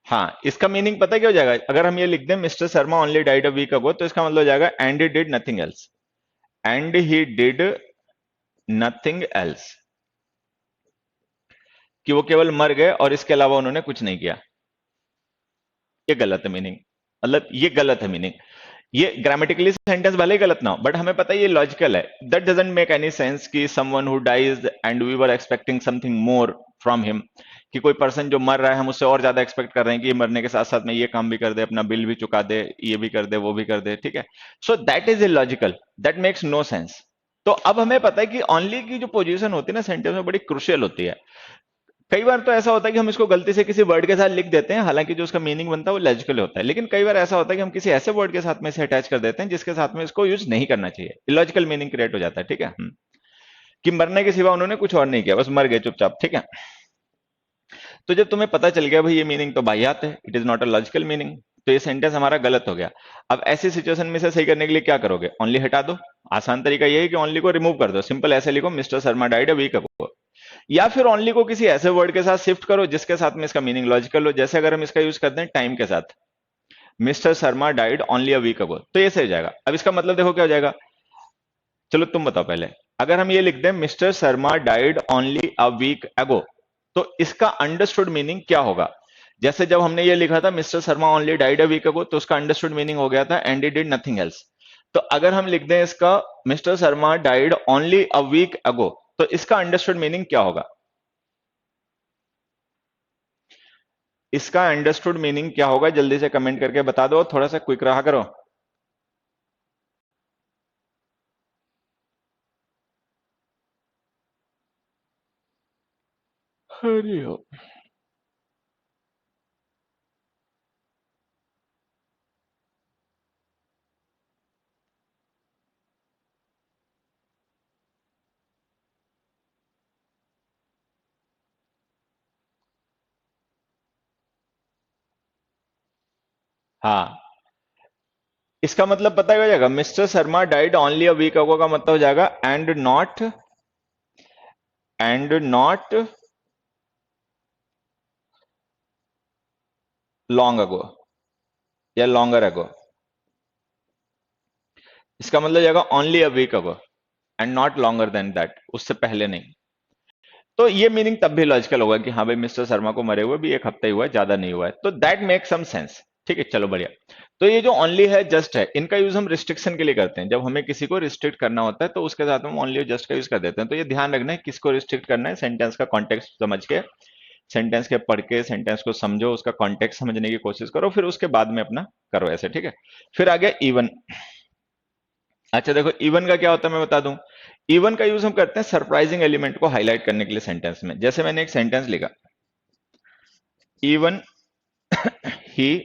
हाँ, इसका मीनिंग पता है क्या हो जाएगा? अगर हम ये लिख दें mister Sharma only died a week ago, तो इसका मतलब हो जाएगा and he did nothing else. And he did nothing else, कि वो केवल मर गए और इसके अलावा उन्होंने कुछ नहीं किया। ये गलत है मीनिंग, मतलब ये गलत है मीनिंग। ये ग्रामेटिकली सेंटेंस भले ही गलत ना हो, बट हमें पता है ये लॉजिकल है। That doesn't make any sense कि someone who dies and we were expecting something more from him, कि कोई पर्सन जो मर रहा है हम उससे और ज्यादा एक्सपेक्ट कर रहे हैं कि ये मरने के साथ साथ में ये काम भी कर दे, अपना बिल भी चुका दे, ये भी कर दे, वो भी कर दे, ठीक है। So that is illogical, that makes no sense. तो अब हमें पता है कि ओनली की जो पोजीशन होती है ना सेंटेंस में बड़ी क्रुशियल होती है। कई बार तो ऐसा होता है कि हम इसको गलती से किसी वर्ड के साथ लिख देते हैं, हालांकि जो उसका मीनिंग बनता है वो लॉजिकल होता है, लेकिन कई बार ऐसा होता है कि हम किसी ऐसे वर्ड के साथ में इसे अटैच कर देते हैं जिसके साथ में इसको यूज नहीं करना चाहिए, इलॉजिकल मीनिंग क्रिएट हो जाता है, ठीक है। कि मरने के सिवा उन्होंने कुछ और नहीं किया, बस मर गए चुपचाप, ठीक है। तो जब तुम्हें पता चल गया भाई ये मीनिंग तो वाहियात है, it is not a logical meaning, तो ये सेंटेंस हमारा गलत हो गया। अब ऐसी सिचुएशन में इसे सही करने के लिए क्या करोगे? ओनली हटा दो। आसान तरीका ये है कि ओनली को रिमूव कर दो, सिंपल ऐसे लिखो mister Sharma died a week ago. या फिर ओनली को किसी ऐसे वर्ड के साथ शिफ्ट करो जिसके साथ में इसका मीनिंग लॉजिकल हो। जैसे अगर हम इसका यूज करते हैं टाइम के साथ, mister Sharma died only a week ago, तो ये सही हो जाएगा। अब इसका मतलब देखो क्या हो जाएगा, चलो तुम बताओ पहले। अगर हम ये लिख दें mister Sharma died only a week ago, तो इसका अंडरस्टूड मीनिंग क्या होगा? जैसे जब हमने ये लिखा था mister Sharma only died a week ago, तो उसका अंडरस्टूड मीनिंग हो गया था and he did nothing else. तो अगर हम लिख दें इसका mister Sharma died only a week ago, तो इसका अंडरस्टूड मीनिंग क्या होगा? इसका अंडरस्टूड मीनिंग क्या होगा? जल्दी से कमेंट करके बता दो, थोड़ा सा क्विक रहा करो। हरि ओम। हाँ, इसका मतलब पता हो जाएगा, mister Sharma died only a week ago का मतलब हो जाएगा एंड नॉट लॉन्ग अगो या लॉन्गर अगो। इसका मतलब हो जाएगा only a week ago and not longer than that, उससे पहले नहीं। तो ये मीनिंग तब भी लॉजिकल होगा कि हाँ भाई मिस्टर शर्मा को मरे हुए भी एक हफ्ता ही हुआ है, ज्यादा नहीं हुआ है, तो दैट मेक सम सेंस, ठीक है। चलो बढ़िया। तो ये जो ओनली है, जस्ट है, इनका यूज हम रिस्ट्रिक्शन के लिए करते हैं। जब हमें किसी को रिस्ट्रिक्ट करना होता है तो उसके साथ हम ओनली और जस्ट का यूज कर देते हैं। तो ये ध्यान रखना है किसको रिस्ट्रिक्ट करना है, सेंटेंस का कॉन्टेक्स्ट समझ के, सेंटेंस के पढ़ के सेंटेंस को समझो, उसका कॉन्टेक्स्ट समझने की कोशिश करो, फिर उसके बाद में अपना करो ऐसे, ठीक है। फिर आ गया इवन। अच्छा देखो इवन का क्या होता है मैं बता दूं। इवन का यूज हम करते हैं सरप्राइजिंग एलिमेंट को हाईलाइट करने के लिए सेंटेंस में। जैसे मैंने एक सेंटेंस लिखा, even he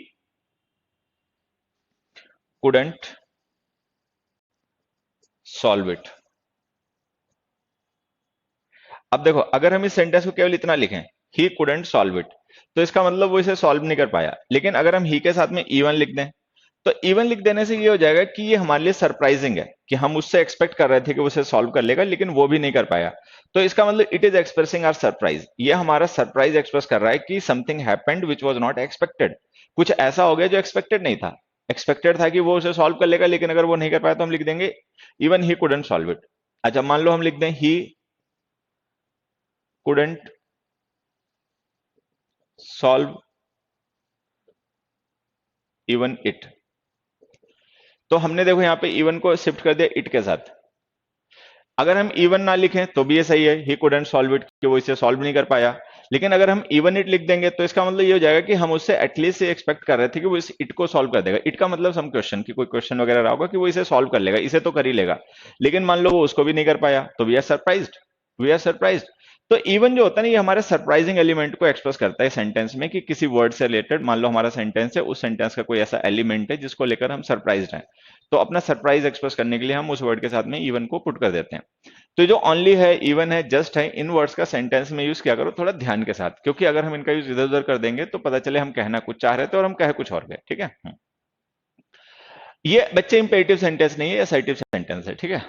couldn't solve it. अब देखो अगर हम इस सेंटेंस को केवल इतना लिखें, ही कुडंट सॉल्व इट, तो इसका मतलब वो इसे सॉल्व नहीं कर पाया। लेकिन अगर हम ही के साथ में इवन लिख दें, तो इवन लिख देने से ये हो जाएगा कि ये हमारे लिए सरप्राइजिंग है, कि हम उससे एक्सपेक्ट कर रहे थे कि वो उसे सॉल्व कर लेगा लेकिन वो भी नहीं कर पाया। तो इसका मतलब it is expressing our surprise, ये हमारा सरप्राइज एक्सप्रेस कर रहा है कि something happened which was not expected. कुछ ऐसा हो गया जो एक्सपेक्टेड नहीं था। एक्सपेक्टेड था कि वो उसे सॉल्व कर लेगा, लेकिन अगर वो नहीं कर पाया तो हम लिख देंगे even he couldn't solve it. अच्छा मान लो हम लिख दें he couldn't solve even it. तो हमने देखो यहां पे इवन को शिफ्ट कर दिया इट के साथ। अगर हम इवन ना लिखें तो भी ये सही है, ही कुडंट सॉल्व इट, कि वो इसे सॉल्व नहीं कर पाया। लेकिन अगर हम इवन इट लिख देंगे तो इसका मतलब ये हो जाएगा कि हम उससे एटलीस्ट ये एक्सपेक्ट कर रहे थे कि वो इस इट को सॉल्व कर देगा। इट का मतलब सम क्वेश्चन, कि कोई क्वेश्चन वगैरह रहा होगा कि वो इसे सॉल्व कर लेगा, इसे तो कर ही लेगा। लेकिन मान लो वो उसको भी नहीं कर पाया, तो we are surprised, we are surprised. तो इवन जो होता है ना, ये हमारे सरप्राइजिंग एलिमेंट को एक्सप्रेस करता है सेंटेंस में, कि किसी वर्ड से रिलेटेड, मान लो हमारा सेंटेंस है, उस सेंटेंस का कोई ऐसा एलिमेंट है जिसको लेकर हम सरप्राइज्ड हैं, तो अपना सरप्राइज एक्सप्रेस करने के लिए हम उस वर्ड के साथ में इवन को पुट कर देते हैं। तो जो ओनली है, इवन है, जस्ट है, इन वर्ड्स का सेंटेंस में यूज किया करो थोड़ा ध्यान के साथ, क्योंकि अगर हम इनका यूज इधर उधर कर देंगे तो पता चले हम कहना कुछ चाह रहे थे और हम कह कुछ और गए। ठीक है। ये बच्चे इंपेरेटिव सेंटेंस नहीं है, असर्टिव सेंटेंस है। ठीक है।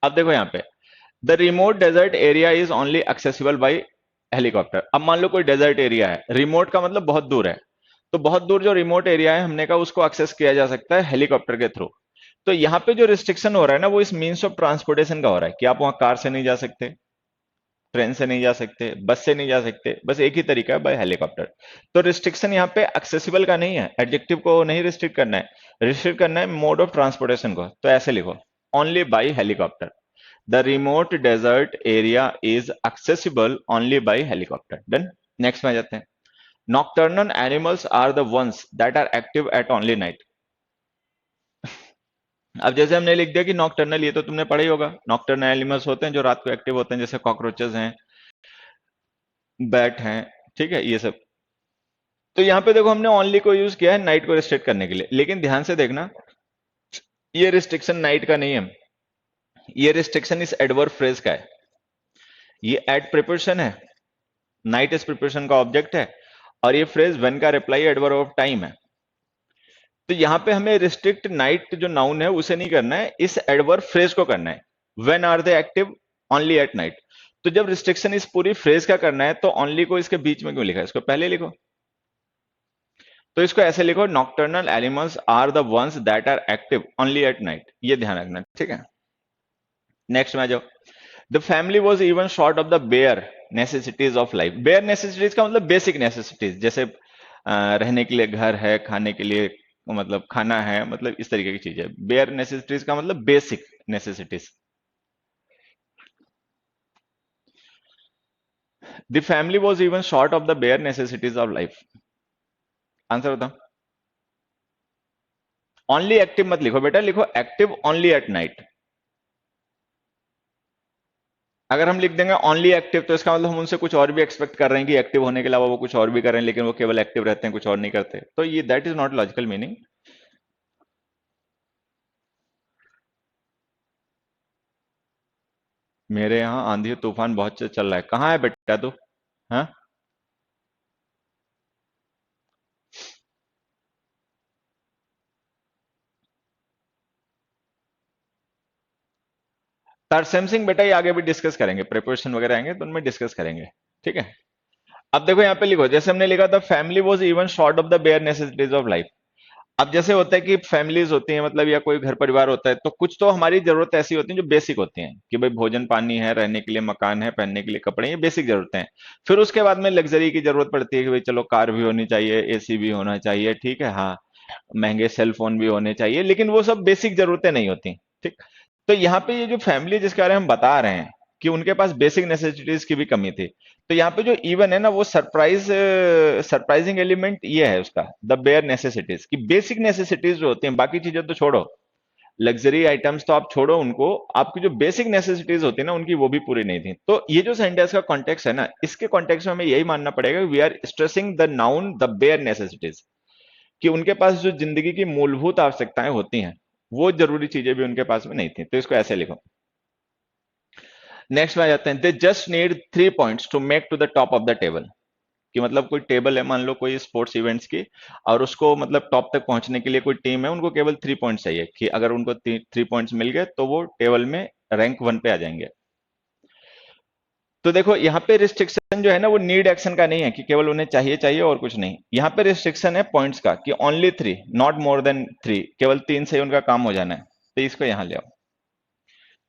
अब देखो यहाँ पे, the remote desert area is only accessible by helicopter. अब मान लो कोई डेजर्ट एरिया है, रिमोट का मतलब बहुत दूर है, तो बहुत दूर जो रिमोट एरिया है, हमने कहा उसको एक्सेस किया जा सकता है हेलीकॉप्टर के थ्रू। तो यहाँ पे जो रिस्ट्रिक्शन हो रहा है ना, वो इस मीन्स ऑफ ट्रांसपोर्टेशन का हो रहा है, कि आप वहां कार से नहीं जा सकते, ट्रेन से नहीं जा सकते, बस से नहीं जा सकते, बस एक ही तरीका है, बाय हेलीकॉप्टर। तो रिस्ट्रिक्शन यहाँ पे एक्सेसिबल का नहीं है, एडजेक्टिव को नहीं रिस्ट्रिक्ट करना है, रिस्ट्रिक्ट करना है मोड ऑफ ट्रांसपोर्टेशन को। तो ऐसे लिखो, only by helicopter, the remote desert area is accessible only by helicopter. Done. Next में आ जाते हैं। Nocturnal animals are the ones that are active at only night. अब जैसे हमने लिख दिया कि नॉकटर्नल, ये तो तुमने पढ़ा ही होगा, नॉकटर्नल एनिमल्स होते हैं जो रात को एक्टिव होते हैं, जैसे कॉकरोचेस हैं, बैट हैं, ठीक है, ये सब। तो यहां पे देखो हमने ओनली को यूज किया है नाइट को रिस्ट्रिक्ट करने के लिए, लेकिन ध्यान से देखना, ये रिस्ट्रिक्शन नाइट का नहीं है, ये रिस्ट्रिक्शन इस एडवर्ब फ्रेज का है। ये एड प्रिपोजिशन है, नाइट इस प्रिपोजिशन का ऑब्जेक्ट है, और ये फ्रेज व्हेन का रिप्लाई एडवर्ब ऑफ टाइम है। तो यहां पे हमें रिस्ट्रिक्ट नाइट जो नाउन है उसे नहीं करना है, इस एडवर्ब फ्रेज को करना है, when are they active only at night. तो जब रिस्ट्रिक्शन इस पूरी फ्रेज का करना है, तो ओनली को इसके बीच में क्यों लिखा है, इसको पहले लिखो। तो इसको ऐसे लिखो, nocturnal animals are the ones that are active only at night, ये ध्यान रखना। ठीक है। नेक्स्ट में आ जाओ। The family was even short of the bare necessities of life. Bare necessities का मतलब बेसिक नेसेसिटीज, जैसे रहने के लिए घर है, खाने के लिए मतलब खाना है, मतलब इस तरीके की चीज है। बेयर नेसेसिटीज का मतलब basic necessities. The family was even short of the bare necessities of life. Answer बताओ। ओनली एक्टिव मत लिखो बेटा, लिखो एक्टिव ओनली एट नाइट। अगर हम लिख देंगे ओनली एक्टिव, तो इसका मतलब हम उनसे कुछ और भी एक्सपेक्ट कर रहे हैं कि एक्टिव होने के अलावा वो कुछ और भी कर रहे हैं, लेकिन वो केवल एक्टिव रहते हैं, कुछ और नहीं करते। तो ये that is not logical meaning. मेरे यहाँ आंधी तूफान बहुत चल रहा है। कहाँ है बेटा तू? हाँ, तरसेम सिंह बेटा, ये आगे भी डिस्कस करेंगे, प्रिपरेशन वगैरह आएंगे तो उनमें डिस्कस करेंगे। ठीक है। अब देखो यहाँ पे लिखो, जैसे हमने लिखा था family was even short of the bare necessities of life. अब जैसे होता है कि फैमिलीज होती हैं, मतलब या कोई घर परिवार होता है, तो कुछ तो हमारी जरूरत ऐसी होती है जो बेसिक होती हैं, कि भाई भोजन पानी है, रहने के लिए मकान है, पहनने के लिए कपड़े, ये बेसिक जरूरतें हैं। फिर उसके बाद में लग्जरी की जरूरत पड़ती है, कि भाई चलो कार भी होनी चाहिए, एसी भी होना चाहिए, ठीक है, हाँ, महंगे सेल फोन भी होने चाहिए, लेकिन वो सब बेसिक जरूरतें नहीं होती। ठीक। तो यहाँ पे ये जो फैमिली जिसके बारे में हम बता रहे हैं कि उनके पास बेसिक नेसेसिटीज की भी कमी थी, तो यहाँ पे जो इवन है ना, वो सरप्राइजिंग एलिमेंट ये है उसका, द बेयर नेसेसिटीज की बेसिक नेसेसिटीज जो होती हैं, बाकी चीजें तो छोड़ो, लग्जरी आइटम्स तो आप छोड़ो उनको, आपकी जो बेसिक नेसेसिटीज होती है ना, उनकी वो भी पूरी नहीं थी। तो ये जो सेंटेंस का कॉन्टेक्स्ट है ना, इसके कॉन्टेक्स्ट में हमें यही मानना पड़ेगा, we are stressing the noun the bare necessities, कि उनके पास जो जिंदगी की मूलभूत आवश्यकताएं होती हैं, वो जरूरी चीजें भी उनके पास में नहीं थी। तो इसको ऐसे लिखो। नेक्स्ट में आ जाते हैं, they just need 3 points to make to the top of the table. कि मतलब कोई टेबल है, मान लो कोई स्पोर्ट्स इवेंट्स की, और उसको मतलब टॉप तक पहुंचने के लिए कोई टीम है, उनको केवल 3 पॉइंट्स चाहिए, कि अगर उनको 3 पॉइंट्स मिल गए तो वो टेबल में रैंक 1 पे आ जाएंगे। तो देखो यहाँ पे रिस्ट्रिक्शन जो है ना, वो नीड एक्शन का नहीं है, कि केवल उन्हें चाहिए चाहिए और कुछ नहीं। यहाँ पे रिस्ट्रिक्शन है पॉइंट्स का, कि ओनली 3, नॉट मोर देन 3, केवल 3 से ही उनका काम हो जाना है। तो इसको यहाँ ले आओ।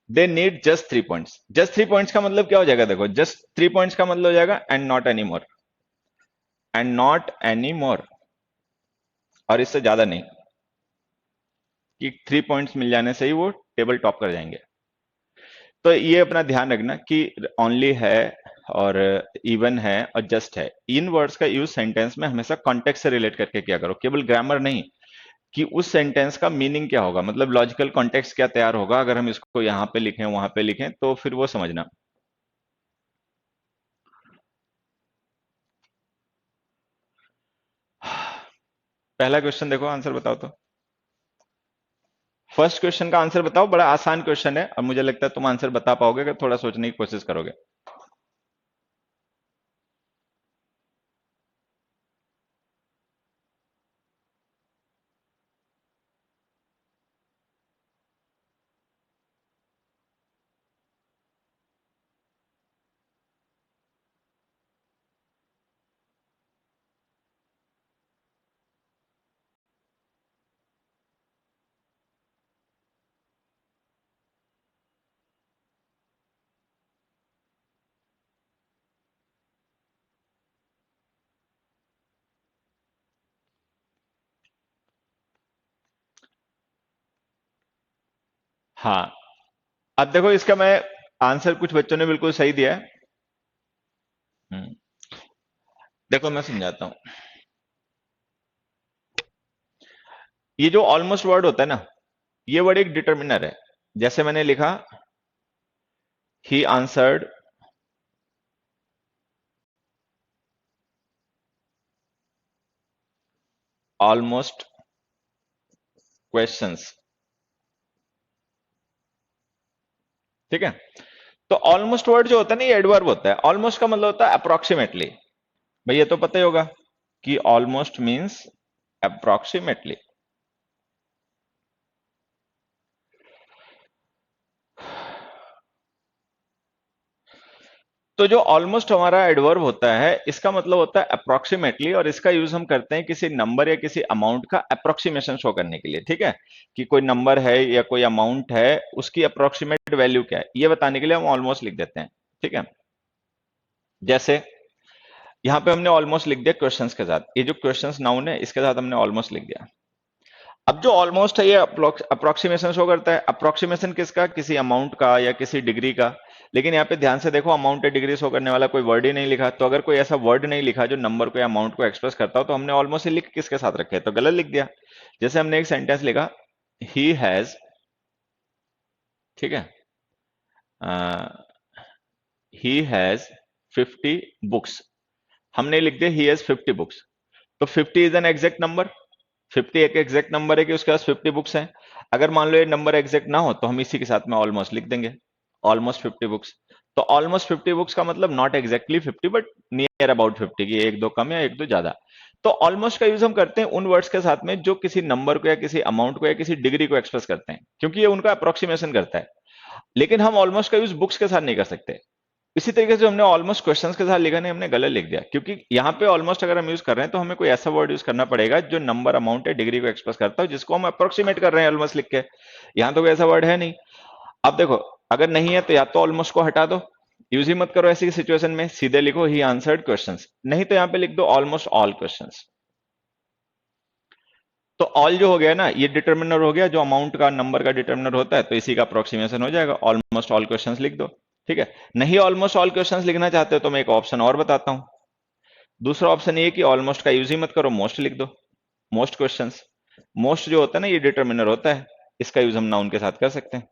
They need just 3 points. Just 3 points का मतलब क्या हो जाएगा, देखो जस्ट 3 पॉइंट्स का मतलब हो जाएगा and not any more, and not any more, और इससे ज्यादा नहीं, कि 3 पॉइंट्स मिल जाने से ही वो टेबल टॉप कर जाएंगे। तो ये अपना ध्यान रखना कि ओनली है और इवन है और जस्ट है, इन वर्ड्स का यूज सेंटेंस में हमेशा कॉन्टेक्स्ट से रिलेट करके किया करो, केवल ग्रामर नहीं, कि उस सेंटेंस का मीनिंग क्या होगा, मतलब लॉजिकल कॉन्टेक्स्ट क्या तैयार होगा अगर हम इसको यहां पे लिखें वहां पे लिखें, तो फिर वो समझना। पहला क्वेश्चन देखो, आंसर बताओ तो। फर्स्ट क्वेश्चन का आंसर बताओ, बड़ा आसान क्वेश्चन है और मुझे लगता है तुम आंसर बता पाओगे अगर थोड़ा सोचने की कोशिश करोगे। हाँ, अब देखो इसका मैं आंसर कुछ बच्चों ने बिल्कुल सही दिया है। हम्म, देखो मैं समझाता हूं। ये जो ऑलमोस्ट वर्ड होता है ना, ये वर्ड एक डिटर्मिनर है। जैसे मैंने लिखा ही आंसर्ड ऑलमोस्ट क्वेश्चंस, ठीक है। तो ऑलमोस्ट वर्ड जो होता है ना, ये एडवर्ब होता है। ऑलमोस्ट का मतलब होता है अप्रोक्सीमेटली। भाई ये तो पता ही होगा कि ऑलमोस्ट मींस अप्रोक्सीमेटली। तो जो ऑलमोस्ट हमारा एडवर्ब होता है, इसका मतलब होता है अप्रोक्सीमेटली, और इसका यूज हम करते हैं किसी नंबर या किसी अमाउंट का अप्रोक्सीमेशन शो करने के लिए, ठीक है। कि कोई नंबर है या कोई अमाउंट है, उसकी अप्रोक्सीमेट वैल्यू क्या है, ये बताने के लिए हम ऑलमोस्ट लिख देते हैं, ठीक है। जैसे यहां पे हमने ऑलमोस्ट लिख दिया क्वेश्चंस के साथ, ये जो क्वेश्चंस नाउन है इसके साथ हमने ऑलमोस्ट लिख दिया। अब जो ऑलमोस्ट है ये अप्रोक्सीमेशन शो करता है। अप्रोक्सीमेशन किसका, किसी अमाउंट का या किसी डिग्री का। लेकिन यहाँ पे ध्यान से देखो, अमाउंट या डिग्री शो करने वाला कोई वर्ड ही नहीं लिखा। तो अगर कोई ऐसा वर्ड नहीं लिखा जो नंबर को या अमाउंट को एक्सप्रेस करता हो, तो हमने ऑलमोस्ट ही लिख किसके साथ रखे, तो गलत लिख दिया। जैसे हमने एक सेंटेंस लिखा, ही हैज, ठीक है, ही हैज 50 बुक्स। हमने लिख दिया ही हैज 50 बुक्स। तो 50 इज एन एग्जैक्ट नंबर। 50 एक एग्जैक्ट नंबर है कि उसके पास 50 बुक्स हैं। अगर मान लो ये नंबर एग्जैक्ट ना हो, तो हम इसी के साथ में ऑलमोस्ट लिख देंगे, ऑलमोस्ट 50 बुक्स। तो ऑलमोस्ट 50 बुक्स का मतलब not exactly 50 but near about 50, की एक दो कम या एक दो ज्यादा। तो ऑलमोस्ट का यूज हम करते हैं उन वर्ड्स के साथ में जो किसी नंबर को या किसी अमाउंट को या किसी डिग्री को एक्सप्रेस करते हैं, क्योंकि ये उनका अप्रोक्सीमेशन करता है। लेकिन हम ऑलमोस्ट का यूज बुक्स के साथ नहीं कर सकते। इसी तरीके से हमने ऑलमोस्ट क्वेश्चंस के साथ लिखा नहीं, हमने गलत लिख दिया, क्योंकि यहाँ पे ऑलमोस्ट अगर हम यूज कर रहे हैं तो हमें कोई ऐसा वर्ड यूज करना पड़ेगा जो नंबर, अमाउंट या डिग्री को एक्सप्रेस करता हो, जिसको हम अप्रोक्सीमेट कर रहे हैं ऑलमोस्ट लिख के। यहाँ तो कोई ऐसा वर्ड है नहीं। अब देखो, अगर नहीं है तो या तो ऑलमोस्ट को हटा दो, यूज ही मत करो ऐसी सिचुएशन में, सीधे लिखो ही आंसर्ड क्वेश्चंस, नहीं तो यहाँ पे लिख दो ऑलमोस्ट ऑल क्वेश्चंस। तो ऑल जो हो गया ना, ये डिटर्मिनर हो गया, जो अमाउंट का, नंबर का डिटर्मिनर होता है, तो इसी का अप्रोक्सीमेशन हो जाएगा, ऑलमोस्ट ऑल क्वेश्चंस लिख दो, ठीक है। नहीं ऑलमोस्ट ऑल क्वेश्चंस लिखना चाहते हो तो मैं एक ऑप्शन और बताता हूं। दूसरा ऑप्शन ये कि ऑलमोस्ट का यूज ही मत करो, मोस्ट लिख दो, मोस्ट क्वेश्चंस। मोस्ट जो होता है ना, ये डिटर्मिनर होता है, इसका यूज हम नाउन के साथ कर सकते हैं।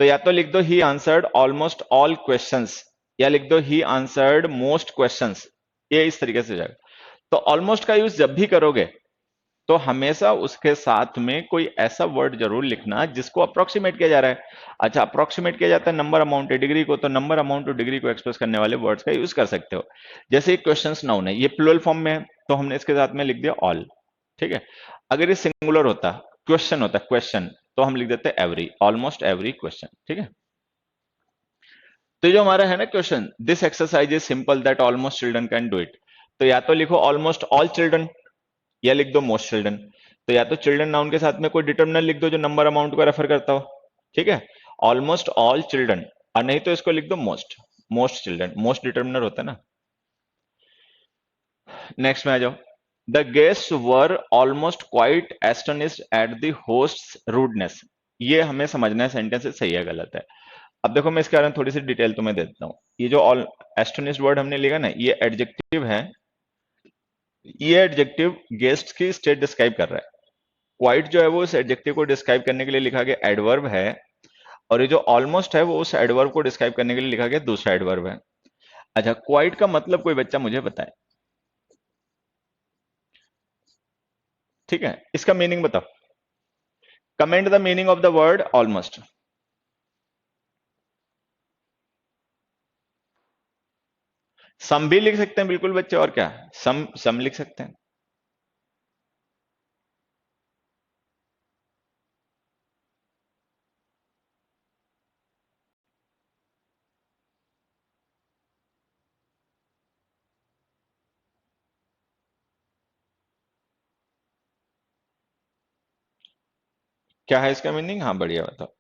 तो या तो लिख दो he answered almost all questions, या लिख दो ही आंसर्ड मोस्ट क्वेश्चंस, ये इस तरीके से हो जाएगा। तो ऑलमोस्ट का यूज जब भी करोगे, तो हमेशा उसके साथ में कोई ऐसा वर्ड जरूर लिखना जिसको अप्रोक्सीमेट किया जा रहा है। अच्छा, अप्रोक्सीमेट किया जाता है नंबर, अमाउंट या डिग्री को, तो नंबर, अमाउंट और डिग्री को एक्सप्रेस करने वाले वर्ड्स का यूज कर सकते हो। जैसे क्वेश्चंस नाउन है, ये प्लूरल फॉर्म में है, तो हमने इसके साथ में लिख दिया ऑल, ठीक है। अगर ये सिंगुलर होता, क्वेश्चन होता, क्वेश्चन, तो हम लिख देते एवरी, ऑलमोस्ट एवरी क्वेश्चन, ठीक है। तो जो हमारा है ना question, this exercise is simple that almost children can do it, तो या तो लिखो ऑलमोस्ट ऑल चिल्ड्रन, या लिख दो मोस्ट चिल्ड्रन। तो या तो चिल्ड्रन नाउन के साथ में कोई डिटर्मिनर लिख दो जो नंबर, अमाउंट को रेफर करता हो, ठीक है। ऑलमोस्ट ऑल चिल्ड्रन, और नहीं तो इसको लिख दो most, most children, most determiner होता है ना। नेक्स्ट में आ जाओ। The guest were almost quite astonished at the hosts rudeness. ये हमें समझना है सेंटेंस सही है गलत है। अब देखो मैं इसके बारे में थोड़ी सी डिटेल तुम्हें दे देता हूं। ये जो ऑल एस्टोनिश्ड वर्ड हमने लिखा ना, ये एडजेक्टिव है। ये एडजेक्टिव गेस्ट की स्टेट डिस्क्राइब कर रहा है। क्वाइट जो है वो उस एडजेक्टिव को डिस्क्राइब करने के लिए लिखा गया एडवर्ब है, और ये जो ऑलमोस्ट है वो उस एडवर्ब को डिस्क्राइब करने के लिए लिखा गया दूसरा एडवर्ब है। अच्छा, क्वाइट का मतलब कोई बच्चा मुझे बताए, ठीक है, इसका मीनिंग बताओ। Comment the meaning of the word almost. Some भी लिख सकते हैं बिल्कुल बच्चे, और क्या, सम सम लिख सकते हैं। क्या है इसका मीनिंग? हाँ बढ़िया, बताओ।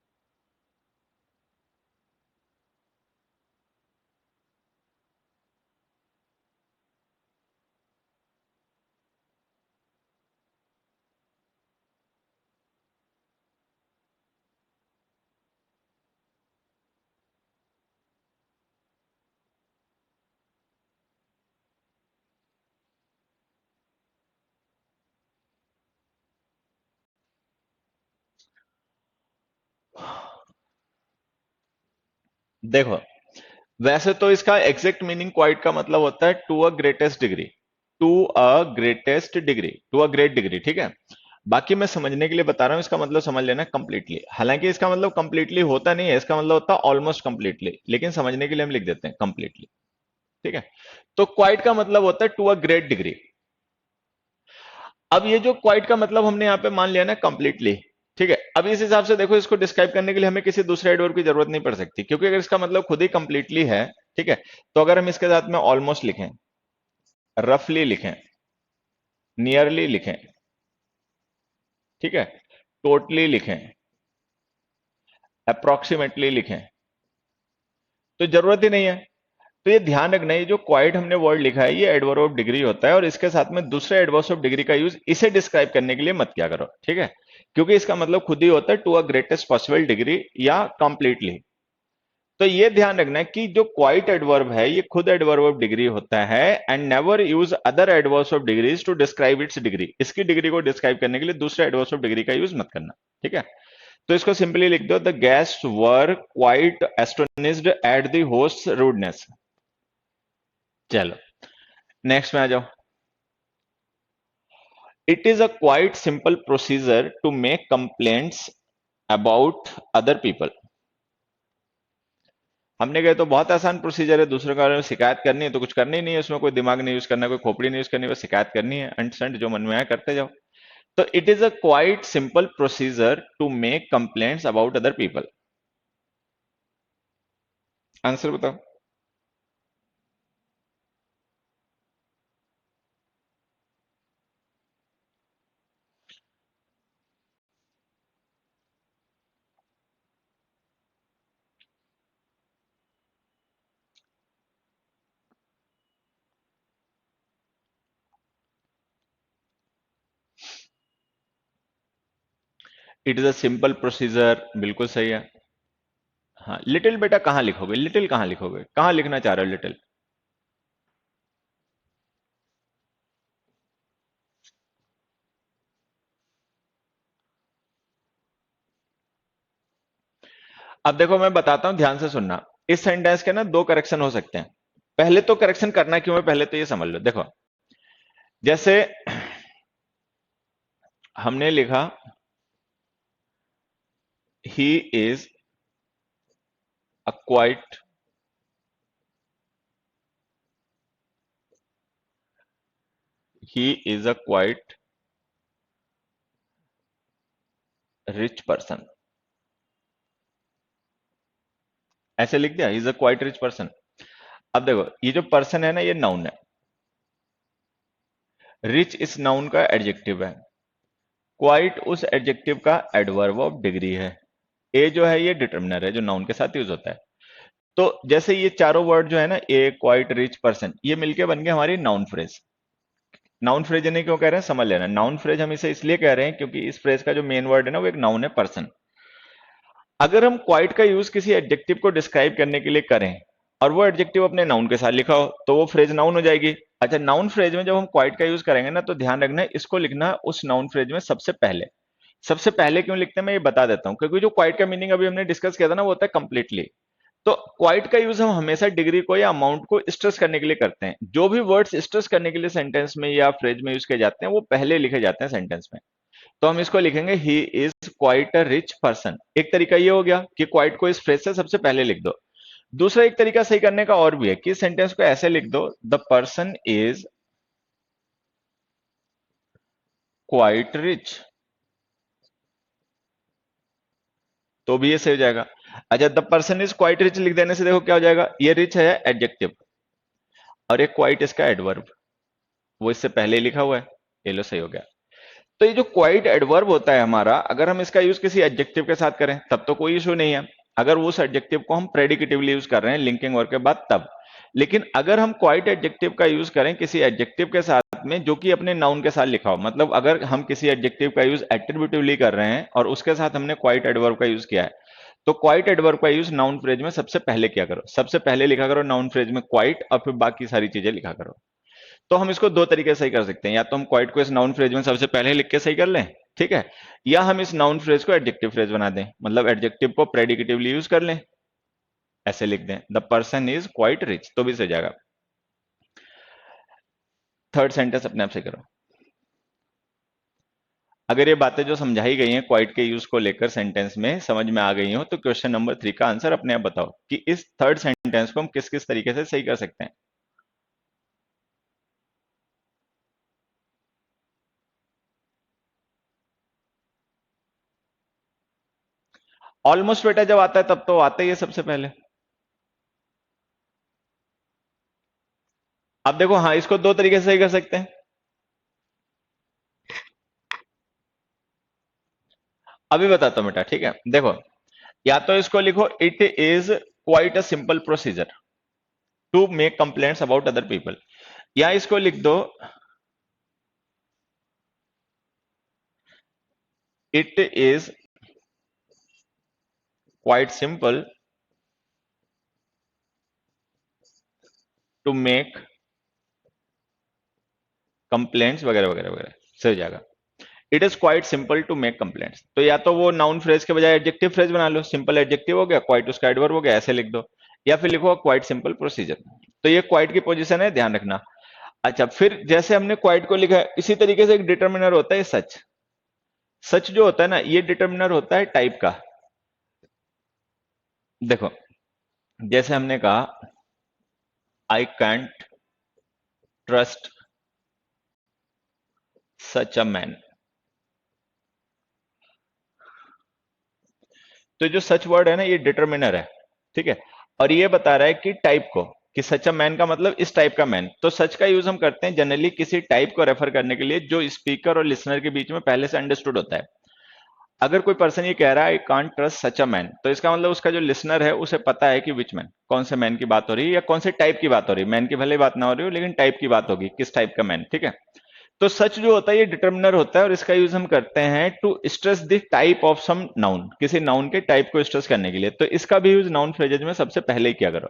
देखो, वैसे तो इसका एग्जैक्ट मीनिंग क्वाइट का मतलब होता है to a greatest degree, to a greatest degree, to a great degree, ठीक है। बाकी मैं समझने के लिए बता रहा हूं, इसका मतलब समझ लेना कंप्लीटली। हालांकि इसका मतलब कंप्लीटली होता नहीं है, इसका मतलब होता है ऑलमोस्ट कंप्लीटली, लेकिन समझने के लिए हम लिख देते हैं कंप्लीटली, ठीक है। तो क्वाइट का मतलब होता है टू अ ग्रेट डिग्री। अब ये जो क्वाइट का मतलब हमने यहां पे मान लिया ना कंप्लीटली, ठीक है। अब इस हिसाब से देखो, इसको डिस्क्राइब करने के लिए हमें किसी दूसरे एडवर्ब की जरूरत नहीं पड़ सकती, क्योंकि अगर इसका मतलब खुद ही कंप्लीटली है, ठीक है, तो अगर हम इसके साथ में ऑलमोस्ट लिखें, रफली लिखें, नियरली लिखें, ठीक है, टोटली लिखें, अप्रोक्सीमेटली लिखें, तो जरूरत ही नहीं है। तो ये ध्यान रखना, ये जो क्वाइट हमने वर्ड लिखा है, ये एडवर्ब ऑफ डिग्री होता है, और इसके साथ में दूसरे एडवर्ब ऑफ डिग्री का यूज इसे डिस्क्राइब करने के लिए मत किया करो, ठीक है, क्योंकि इसका मतलब खुद ही होता है to a greatest possible degree या कंप्लीटली। तो ये ध्यान रखना है कि जो क्वाइट एडवर्ब है, ये खुद एडवर्ब ऑफ डिग्री होता है, and never use other adverbs of degrees to describe its degree. इसकी डिग्री को डिस्क्राइब करने के लिए दूसरे एडवर्ब्स ऑफ डिग्री का यूज मत करना, ठीक है। तो इसको सिंपली लिख दो, the guest were quite astonished at the host rudeness. चलो नेक्स्ट में आ जाओ। It is a quite simple procedure to make complaints about other people. हमने कहा तो बहुत आसान प्रोसीजर है, दूसरों के बारे में शिकायत करनी है तो कुछ करनी ही नहीं है, उसमें कोई दिमाग नहीं यूज करना, कोई खोपड़ी नहीं यूज करनी, बस शिकायत करनी है, अंडरस्टैंड, जो मन में आया करते जाओ। तो it is a quite simple procedure to make complaints about other people. Answer बताओ। It is a simple procedure, बिल्कुल सही है। हाँ, लिटिल बेटा कहां लिखोगे, लिटिल कहां लिखोगे, कहां लिखना चाह रहे हो लिटिल? अब देखो मैं बताता हूं, ध्यान से सुनना। इस सेंटेंस के ना दो करेक्शन हो सकते हैं। पहले तो करेक्शन करना क्यों है, पहले तो ये समझ लो। देखो, जैसे हमने लिखा he is a quite, he is a quite rich person, ऐसे लिख दिया, is a quite rich person. अब देखो, ये जो पर्सन है ना, ये नाउन है, रिच इस नाउन का एडजेक्टिव है, क्वाइट उस एडजेक्टिव का एडवर्ब ऑफ डिग्री है। ए जो है ये डिटर्मिनर है जो नाउन के साथ यूज होता है। तो जैसे ये चारों वर्ड जो है ना, ए, क्वाइट, रिच, पर्सन, ये मिलके बन गए हमारी नाउन फ्रेज। नाउन फ्रेज इन्हें क्यों कह रहे हैं समझ लेना। नाउन फ्रेज हम इसे इसलिए कह रहे हैं क्योंकि इस फ्रेज का जो मेन वर्ड है ना वो एक नाउन है, पर्सन। अगर हम क्वाइट का यूज किसी एडजेक्टिव को डिस्क्राइब करने के लिए करें और वो एडजेक्टिव अपने नाउन के साथ लिखा हो तो वो फ्रेज नाउन हो जाएगी। अच्छा, नाउन फ्रेज में जब हम क्वाइट का यूज करेंगे ना तो ध्यान रखना है इसको लिखना उस नाउन फ्रेज में सबसे पहले। सबसे पहले क्यों लिखते हैं मैं ये बता देता हूं, क्योंकि जो क्वाइट का मीनिंग अभी हमने डिस्कस किया था ना वो होता है कंप्लीटली। तो क्वाइट का यूज हम हमेशा डिग्री को या अमाउंट को स्ट्रेस करने के लिए करते हैं। जो भी वर्ड्स स्ट्रेस करने के लिए सेंटेंस में या फ्रेज में यूज किए जाते हैं वो पहले लिखे जाते हैं सेंटेंस में। तो हम इसको लिखेंगे he is quite a rich person. एक तरीका ये हो गया कि क्वाइट को इस फ्रेज से सबसे पहले लिख दो। दूसरा एक तरीका सही करने का और भी है कि सेंटेंस को ऐसे लिख दो, the person is quite rich, तो भी ये सही हो जाएगा। अच्छा, the person is quite rich लिख देने से देखो क्या हो जाएगा, ये रिच है एडजेक्टिव और एक क्वाइट इसका एडवर्ब, वो इससे पहले ही लिखा हुआ है। ये लो सही हो गया। तो ये जो क्वाइट एडवर्ब होता है हमारा, अगर हम इसका यूज किसी एडजेक्टिव के साथ करें तब तो कोई इशू नहीं है। अगर उस एडजेक्टिव को हम प्रेडिकेटिवली यूज कर रहे हैं लिंकिंग वर्ब के बाद तब। लेकिन अगर हम क्वाइट एडजेक्टिव का यूज करें किसी एडजेक्टिव के साथ में जो कि अपने नाउन के साथ लिखा हो, मतलब अगर हम किसी एडजेक्टिव का यूज एट्रीब्यूटिवली कर रहे हैं और उसके साथ हमने क्वाइट एडवर्ब का यूज किया है, तो क्वाइट एडवर्ब का यूज नाउन फ्रेज में सबसे पहले किया करो। सबसे पहले लिखा करो नाउन फ्रेज में क्वाइट और फिर बाकी सारी चीजें लिखा करो। तो हम इसको दो तरीके से सही कर सकते हैं, या तो हम क्वाइट को इस नाउन फ्रेज में सबसे पहले लिख के सही कर लें, ठीक है, या हम इस नाउन फ्रेज को एडजेक्टिव फ्रेज बना दें, मतलब एडजेक्टिव को प्रेडिकेटिवली यूज कर लें, ऐसे लिख दें the person is quite rich, तो भी सही जाएगा। थर्ड सेंटेंस अपने आप से करो। अगर ये बातें जो समझाई गई हैं क्वाइट के यूज को लेकर सेंटेंस में समझ में आ गई हो तो क्वेश्चन नंबर 3 का आंसर अपने आप बताओ कि इस थर्ड सेंटेंस को हम किस किस तरीके से सही कर सकते हैं। ऑलमोस्ट बेटा जब आता है तब तो आता ही है सबसे पहले। अब देखो, हाँ, इसको दो तरीके से सही कर सकते हैं। अभी बताता हूं बेटा, ठीक है, देखो, या तो इसको लिखो it is quite a simple procedure to make complaints about other people, या इसको लिख दो it is quite simple to make complaints वगैरह वगैरह वगैरह, सही हो जाएगा। It is quite simple to make complaints, तो या तो वो नाउन फ्रेज के बजाय एडजेक्टिव फ्रेज बना लो, सिंपल एडजेक्टिव हो गया, क्वाइट उसका एडवर्ब हो गया, ऐसे लिख दो, या फिर लिखो क्वाइट सिंपल प्रोसीजर। तो ये क्वाइट की पोजीशन है, ध्यान रखना। अच्छा, फिर जैसे हमने क्वाइट को लिखा है इसी तरीके से एक डिटर्मिनर होता है सच। सच जो होता है ना ये डिटर्मिनर होता है टाइप का। देखो, जैसे हमने कहा I can't trust such a man, तो जो सच वर्ड है ना ये डिटर्मिनर है, ठीक है, और ये बता रहा है कि टाइप को, कि सच अ मैन का मतलब इस टाइप का मैन। तो सच का यूज हम करते हैं जनरली किसी टाइप को रेफर करने के लिए जो स्पीकर और लिसनर के बीच में पहले से अंडरस्टूड होता है। अगर कोई पर्सन ये कह रहा है I can't trust such a man, तो इसका मतलब उसका जो लिसनर है उसे पता है कि विच मैन, कौन से मैन की बात हो रही है या कौन से टाइप की बात हो रही है। मैन की भले बात ना हो रही हो लेकिन टाइप की बात होगी, किस टाइप का मैन, ठीक है। तो सच जो होता है ये डिटर्मिनर होता है और इसका यूज हम करते हैं to stress the type of some noun, किसी नाउन के टाइप को स्ट्रेस करने के लिए। तो इसका भी यूज नाउन फ्रेजेज में सबसे पहले ही किया करो,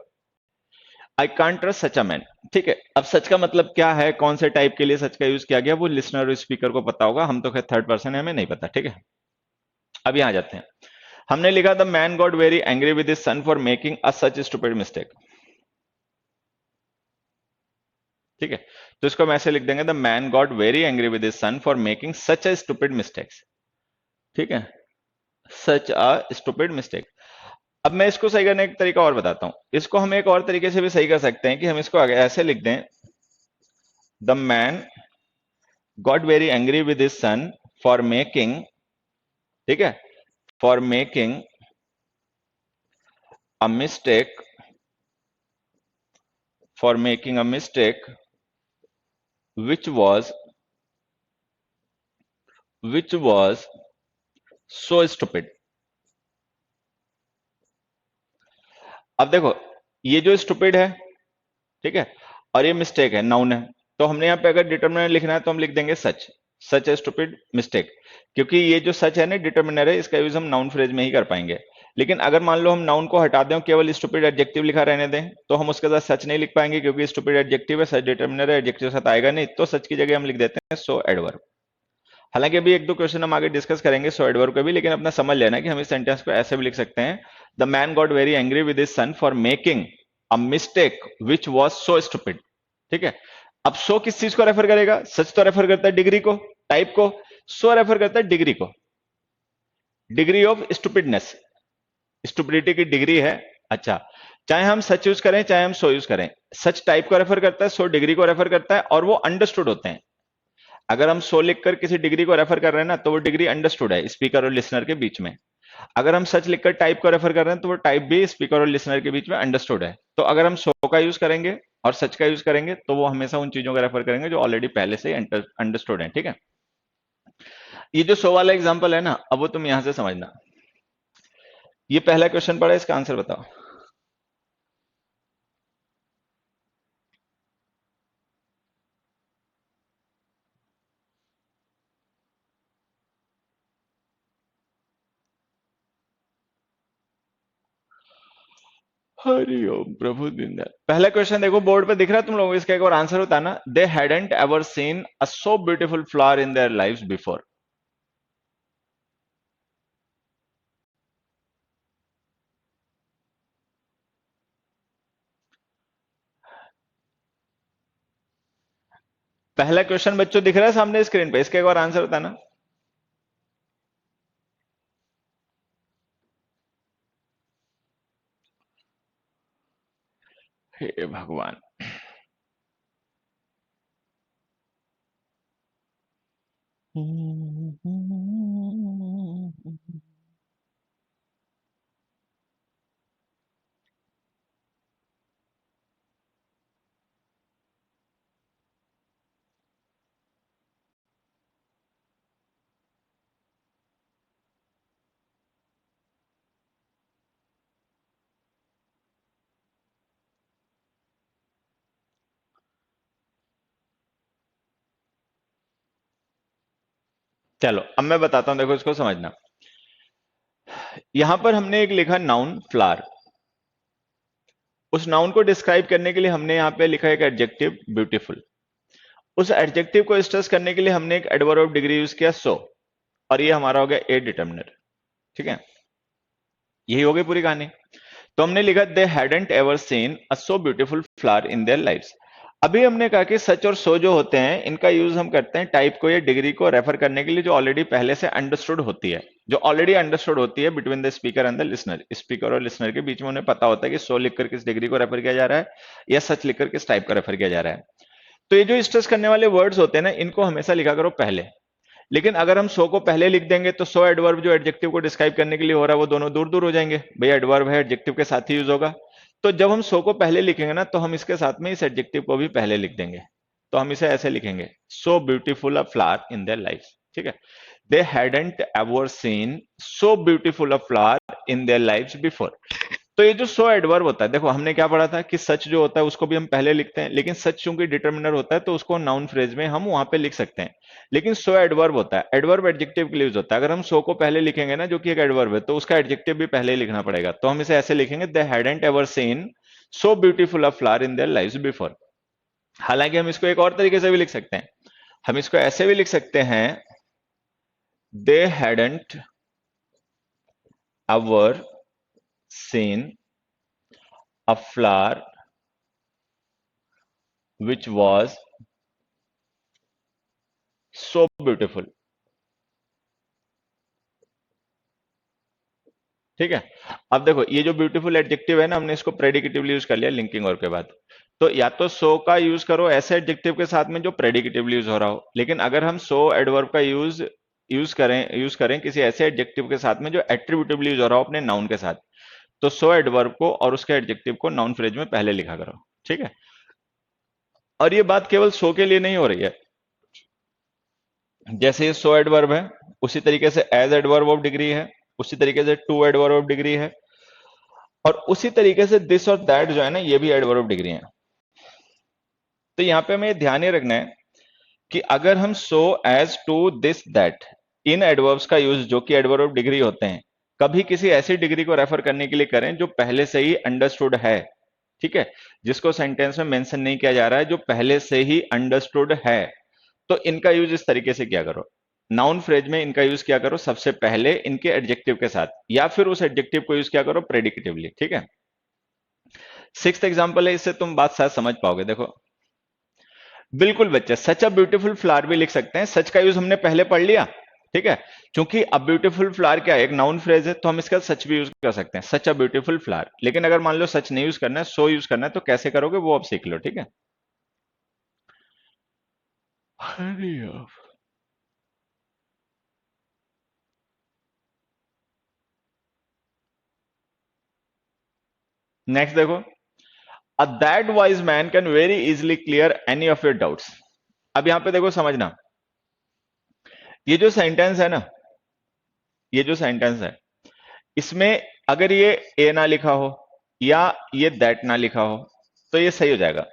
I can't trust such a man, ठीक है। अब सच का मतलब क्या है, कौन से टाइप के लिए सच का यूज किया गया, वो लिसनर और स्पीकर को पता होगा, हम तो खैर थर्ड पर्सन है, हमें नहीं पता, ठीक है। अब यहां जाते हैं, हमने लिखा the man got very angry with his son for making a such stupid mistake, ठीक है। तो इसको हम ऐसे लिख देंगे the man got very angry with his son for making such a stupid mistakes, ठीक है, सच अ स्टूपिड मिस्टेक। अब मैं इसको सही करने का तरीका और बताता हूं, इसको हम एक और तरीके से भी सही कर सकते हैं कि हम इसको आगे ऐसे लिख दें the man got very angry with his son for making, ठीक है, for making a mistake, for making a mistake which was which was so stupid, अब देखो, ये जो स्टूपिड है, ठीक है, और ये मिस्टेक है, नाउन है, तो हमने यहाँ पे अगर डिटर्मिनर लिखना है तो हम लिख देंगे सच। सच है स्टूपिड मिस्टेक, क्योंकि ये जो सच है ना डिटर्मिनर है, इसका यूज हम नाउन फ्रेज में ही कर पाएंगे। लेकिन अगर मान लो हम नाउन को हटा दें और केवल स्टूपिड एडजेक्टिव लिखा रहने दें, तो हम उसके साथ सच नहीं लिख पाएंगे, क्योंकि स्टूपिड एडजेक्टिव है, सच डिटर्मिनर है, एडजेक्टिव साथ आएगा नहीं, तो सच की जगह हम लिख देते हैं सो एडवर्ब। हालांकि अभी एक दो क्वेश्चन हम आगे डिस्कस करेंगे सो एडवर्ब का भी, लेकिन अपना समझ लेना कि हम इस सेंटेंस को ऐसे भी लिख सकते हैं, the man got very angry with his son for making a mistake which was so stupid. ठीक है, अब सो किस चीज को रेफर करेगा? सच तो रेफर करता है डिग्री को, टाइप को, सो रेफर करता है डिग्री को, डिग्री ऑफ स्टूपिडनेस, स्टूपिडिटी की डिग्री है। अच्छा, चाहे हम सच यूज करें चाहे हम सो यूज करें, सच टाइप को रेफर करता है, सो डिग्री को रेफर करता है, और वो अंडरस्टूड होते हैं। अगर हम सो लिखकर किसी डिग्री को रेफर कर रहे हैं ना, तो वो डिग्री अंडरस्टूड है स्पीकर और लिसनर के बीच में। अगर हम सच लिखकर टाइप को रेफर कर रहे हैं, तो वो टाइप भी स्पीकर और लिसनर के बीच में अंडरस्टूड है। तो अगर हम सो का यूज करेंगे और सच का यूज करेंगे, तो वो हमेशा उन चीजों का रेफर करेंगे जो ऑलरेडी पहले से अंडरस्टूड है। ठीक है, ये जो सो वाला एग्जाम्पल है ना, अब वो तुम यहां से समझना। ये पहला क्वेश्चन पढ़ा, इसका आंसर बताओ। हरि ओम प्रभु दीनदयाल। पहला क्वेश्चन देखो बोर्ड पे दिख रहा है तुम लोगों को, इसका एक और आंसर होता है ना, दे hadn't ever seen a so beautiful flower in their lives before. पहला क्वेश्चन बच्चों दिख रहा है सामने स्क्रीन पे, इसका एक और आंसर होता है ना। हे भगवान। चलो अब मैं बताता हूं, देखो इसको समझना। यहां पर हमने एक लिखा नाउन फ्लावर, उस नाउन को डिस्क्राइब करने के लिए हमने यहां पे लिखा एक एडजेक्टिव ब्यूटीफुल, उस एडजेक्टिव को स्ट्रेस करने के लिए हमने एक एडवर्ब ऑफ डिग्री यूज किया सो, और ये हमारा हो गया ए डिटर्मिनर। ठीक है, यही हो गई पूरी कहानी। तो हमने लिखा दे hadn't ever seen a so beautiful flower in their lives. अभी हमने कहा कि सच और सो जो होते हैं, इनका यूज हम करते हैं टाइप को या डिग्री को रेफर करने के लिए जो ऑलरेडी पहले से अंडरस्टूड होती है, जो ऑलरेडी अंडरस्टूड होती है between the speaker and the listener. Speaker और लिसनर के बीच में उन्हें पता होता है कि सो लिखकर किस डिग्री को रेफर किया जा रहा है या सच लिखकर किस टाइप का रेफर किया जा रहा है। तो ये जो स्ट्रेस करने वाले वर्ड्स होते हैं ना, इनको हमेशा लिखा करो पहले। लेकिन अगर हम सो को पहले लिख देंगे तो सो एडवर्ब जो एडजेक्टिव को डिस्क्राइब करने के लिए हो रहा है, वो दोनों दूर दूर हो जाएंगे। भैया एडवर्ब है, एडजेक्टिव के साथ ही यूज होगा। तो जब हम सो को पहले लिखेंगे ना, तो हम इसके साथ में इस एडजेक्टिव को भी पहले लिख देंगे। तो हम इसे ऐसे लिखेंगे, so beautiful a flower in their life. ठीक है, दे hadn't ever seen so beautiful a flower in their life before. तो ये जो सो एडवर्ब होता है, देखो हमने क्या पढ़ा था कि सच जो होता है उसको भी हम पहले लिखते हैं, लेकिन सच चूंकि डिटर्मिनर होता है तो उसको नाउन फ्रेज में हम वहां पे लिख सकते हैं। लेकिन सो एडवर्ब होता है, एडवर्ब एडजेक्टिव के लिए यूज होता है। अगर हम सो को पहले लिखेंगे ना, जो कि एक एडवर्ब है, तो उसका एडजेक्टिव भी पहले ही लिखना पड़ेगा। तो हम इसे ऐसे लिखेंगे, दे hadn't ever seen so beautiful a flower in their lives before. हालांकि हम इसको एक और तरीके से भी लिख सकते हैं, हम इसको ऐसे भी लिख सकते हैं, दे hadn't ever seen a flower which was so beautiful। ठीक है, अब देखो ये जो ब्यूटीफुल एडजेक्टिव है ना, हमने इसको प्रेडिकेटिवली यूज कर लिया लिंकिंग और के बाद। तो या तो सो का यूज करो ऐसे एडजेक्टिव के साथ में जो प्रेडिकेटिवली यूज हो रहा हो, लेकिन अगर हम सो एडवर्ब का यूज करें किसी ऐसे एडजेक्टिव के साथ में जो एट्रीब्यूटिवली यूज हो रहा हो अपने नाउन के साथ, तो सो एडवर्ब को और उसके एडजेक्टिव को नाउन फ्रेज में पहले लिखा करो। ठीक है, और ये बात केवल सो के लिए नहीं हो रही है, जैसे ये सो एडवर्ब है उसी तरीके से एज एडवर्ब ऑफ डिग्री है, उसी तरीके से टू एडवर्ब ऑफ डिग्री है, और उसी तरीके से दिस और दैट जो है ना, ये भी एडवर्ब ऑफ डिग्री है। तो यहां पे हमें ध्यान ये रखना है कि अगर हम so as to this that, इन एडवर्ब्स का यूज जो कि एडवर्ब ऑफ डिग्री होते हैं, कभी किसी ऐसी डिग्री को रेफर करने के लिए करें जो पहले से ही अंडरस्टूड है, ठीक है, जिसको सेंटेंस में मेंशन नहीं किया जा रहा है, जो पहले से ही अंडरस्टूड है, तो इनका यूज इस तरीके से किया करो। नाउन फ्रेज में इनका यूज किया करो सबसे पहले इनके एडजेक्टिव के साथ, या फिर उस एडजेक्टिव को यूज किया करो प्रेडिकेटिवली, ठीक है। सिक्स्थ एग्जांपल है, इससे तुम बात शायद समझ पाओगे। देखो, बिल्कुल बच्चे, सच अ ब्यूटीफुल फ्लावर भी लिख सकते हैं। सच का यूज हमने पहले पढ़ लिया, ठीक है, क्योंकि अब ब्यूटीफुल फ्लावर क्या है, एक नाउन फ्रेज है, तो हम इसका सच भी यूज कर सकते हैं, सच अ ब्यूटीफुल फ्लावर। लेकिन अगर मान लो सच नहीं यूज करना है, सो यूज करना है, तो कैसे करोगे वो अब सीख लो, ठीक है। नेक्स्ट देखो, a that wise man can very easily clear any of your doubts. अब यहां पे देखो समझना, ये जो सेंटेंस है ना, ये जो सेंटेंस है, इसमें अगर ये ए ना लिखा हो या ये दैट ना लिखा हो तो ये सही हो जाएगा।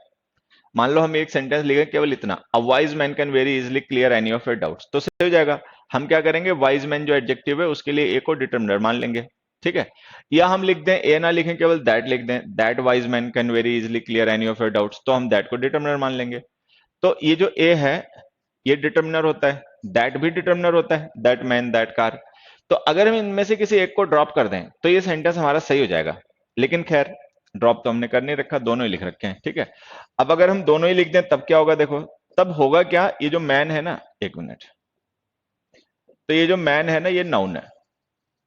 मान लो हम एक सेंटेंस लिखे केवल इतना, a wise man can very easily clear any of your doubts, तो सही हो जाएगा। हम क्या करेंगे, वाइज मैन जो एडजेक्टिव है उसके लिए ए को डिटर्मिनर मान लेंगे, ठीक है। या हम लिख दें, ए ना लिखें, केवल दैट लिख दें, that wise man can very easily clear any of your doubts, तो हम दैट को डिटर्मिनर मान लेंगे। तो ये जो ए है ये डिटर्मिनर होता है, दैट भी डिटर्मिनर होता है, दैट मैन दैट कार। तो अगर हम इनमें से किसी एक को ड्रॉप कर दें तो ये सेंटेंस हमारा सही हो जाएगा। लेकिन खैर, ड्रॉप तो हमने कर नहीं रखा, दोनों ही लिख रखे हैं, ठीक है। अब अगर हम दोनों ही लिख दें तब क्या होगा, देखो तब होगा क्या, ये जो मैन है ना, एक मिनट, तो ये जो मैन है ना, ये नाउन है,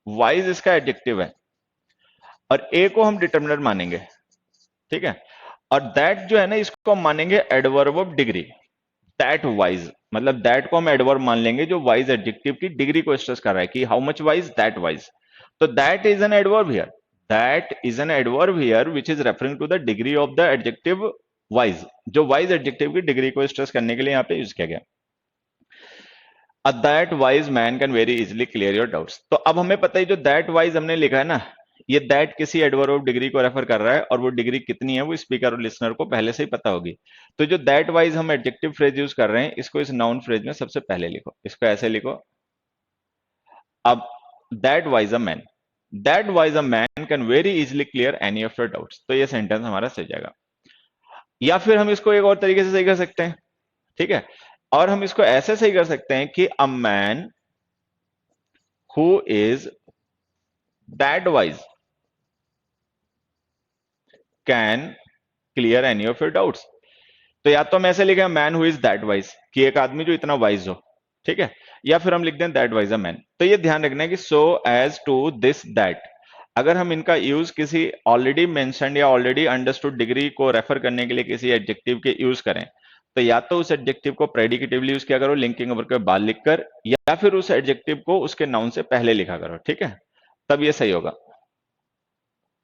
वाइज इसका एडजेक्टिव है, और ए को हम डिटर्मिनर मानेंगे, ठीक है। और दैट जो है ना, इसको हम मानेंगे adverb of degree. That wise मतलब दैट को हम एडवर्ब मान लेंगे जो वाइज एडजेक्टिव की डिग्री को स्ट्रेस कर रहा है, कि how much wise, that wise. तो that is an adverb here, that is an adverb here which is referring to the degree of the adjective wise, जो वाइज एडजेक्टिव की degree को स्ट्रेस करने के लिए यहां पे यूज किया गया। Uh that wise man can very easily clear your doubts. तो अब हमें पता है जो दैट वाइज हमने लिखा है ना, ये दैट किसी एडवर्ब ऑफ डिग्री को रेफर कर रहा है, और वो डिग्री कितनी है वो स्पीकर और लिसनर को पहले से ही पता होगी। तो जो दैट वाइज हम एडजेक्टिव फ्रेज यूज कर रहे हैं, इसको इस नाउन फ्रेज में सबसे पहले लिखो, इसको ऐसे लिखो। अब that wise a man, that wise a man can very easily clear any of your doubts, तो ये सेंटेंस हमारा सही जाएगा। या फिर हम इसको एक और तरीके से सही कर सकते हैं, ठीक है, और हम इसको ऐसे सही कर सकते हैं कि a man who is that wise can clear any of your doubts. तो या तो हम ऐसे लिखें man who is that wise, कि एक आदमी जो इतना वाइज हो, ठीक है, या फिर हम लिख दें दैट वाइज अ मैन। तो ये ध्यान रखना है कि so as to this that, अगर हम इनका यूज किसी ऑलरेडी मेंशन्ड या ऑलरेडी अंडरस्टूड डिग्री को रेफर करने के लिए किसी एडजेक्टिव के यूज करें, तो या तो उस एडजेक्टिव को प्रेडिकेटिवली यूज किया करो लिंकिंग ओवर के बाद लिखकर, या फिर उस एडजेक्टिव को उसके नाउन से पहले लिखा करो, ठीक है, तब ये सही होगा।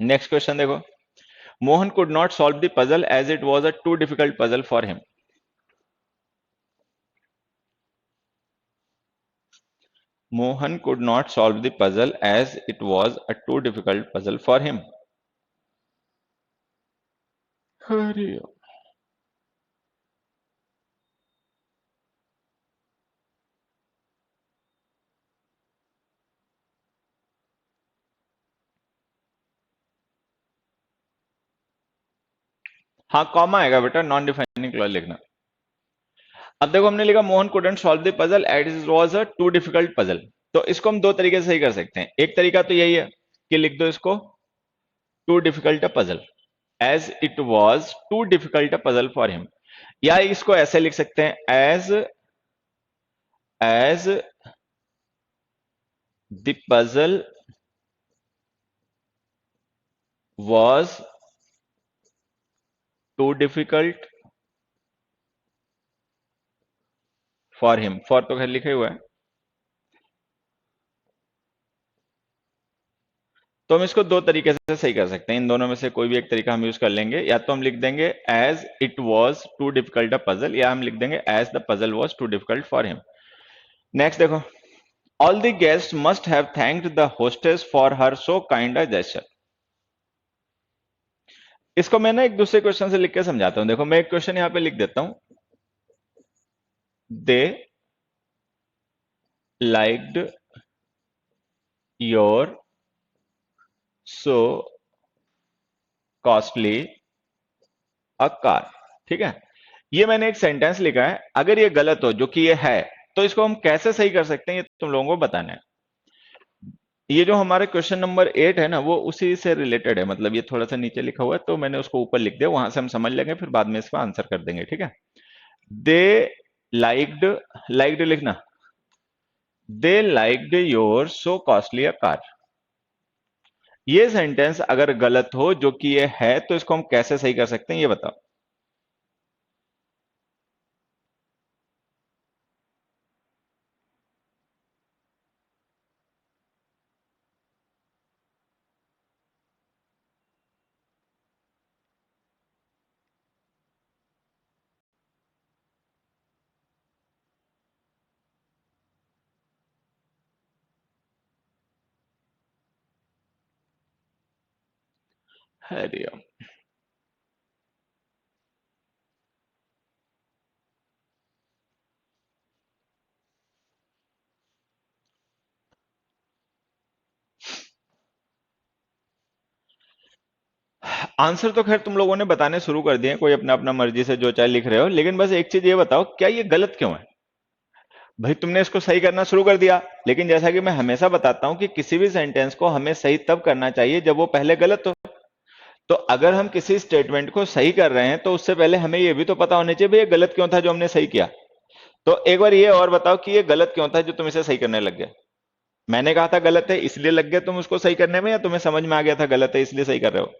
नेक्स्ट क्वेश्चन देखो, Mohan could not solve the puzzle as it was a too difficult puzzle for him. Mohan could not solve the puzzle as it was a too difficult puzzle for him. अरे हाँ, comma आएगा बेटा, non defining clause लिखना। अब देखो हमने लिखा Mohan couldn't solve the puzzle as it was a too difficult puzzle. तो इसको हम दो तरीके से सही कर सकते हैं। एक तरीका तो यही है कि लिख दो इसको too difficult a puzzle, as it was too difficult a puzzle for him, या इसको ऐसे लिख सकते हैं as the puzzle was too difficult for him. For तो खैर लिखे हुआ है, तो हम इसको दो तरीके से सही कर सकते हैं। इन दोनों में से कोई भी एक तरीका हम यूज कर लेंगे। या तो हम लिख देंगे as it was too difficult a puzzle, या हम लिख देंगे as the puzzle was too difficult for him. Next देखो, all the guest must have thanked the hostess for her so kind a gesture. इसको मैं ना एक दूसरे क्वेश्चन से लिख के समझाता हूं। देखो मैं एक क्वेश्चन यहां पे लिख देता हूं। They liked your so costly a car. ठीक है, ये मैंने एक सेंटेंस लिखा है। अगर ये गलत हो, जो कि ये है, तो इसको हम कैसे सही कर सकते हैं, ये तुम लोगों को बताना है। ये जो हमारे क्वेश्चन नंबर 8 है ना, वो उसी से रिलेटेड है। मतलब ये थोड़ा सा नीचे लिखा हुआ है, तो मैंने उसको ऊपर लिख दिया, वहां से हम समझ लेंगे, फिर बाद में इसका आंसर कर देंगे। ठीक है, दे लाइक्ड, लाइक्ड लिखना, they liked your so costly a car. ये सेंटेंस अगर गलत हो, जो कि ये है, तो इसको हम कैसे सही कर सकते हैं, ये बताओ। हरिओम। आंसर तो खैर तुम लोगों ने बताने शुरू कर दिए, कोई अपना अपना मर्जी से जो चाहे लिख रहे हो, लेकिन बस एक चीज ये बताओ, क्या ये गलत क्यों है? भाई तुमने इसको सही करना शुरू कर दिया, लेकिन जैसा कि मैं हमेशा बताता हूं कि किसी भी सेंटेंस को हमें सही तब करना चाहिए जब वो पहले गलत हो। तो अगर हम किसी स्टेटमेंट को सही कर रहे हैं, तो उससे पहले हमें ये भी तो पता होना चाहिए भाई ये गलत क्यों था जो हमने सही किया। तो एक बार ये और बताओ कि ये गलत क्यों था जो तुम इसे सही करने लग गए। मैंने कहा था गलत है इसलिए लग गए तुम उसको सही करने में, या तुम्हें समझ में आ गया था गलत है इसलिए सही कर रहे हो?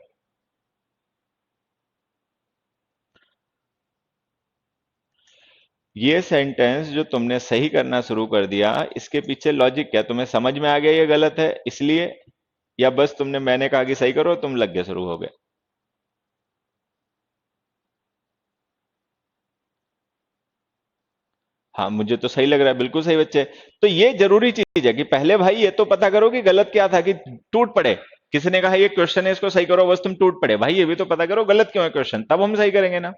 ये सेंटेंस जो तुमने सही करना शुरू कर दिया, इसके पीछे लॉजिक क्या? तुम्हें समझ में आ गया ये गलत है इसलिए, या बस तुमने, मैंने कहा कि सही करो, तुम लग गए, शुरू हो गए? हाँ, मुझे तो सही लग रहा है, बिल्कुल सही बच्चे। तो ये जरूरी चीज है कि पहले भाई ये तो पता करो कि गलत क्या था, कि टूट पड़े। किसी ने कहा ये क्वेश्चन है इसको सही करो, बस तुम टूट पड़े, भाई ये भी तो पता करो गलत क्यों है क्वेश्चन, तब हम सही करेंगे ना।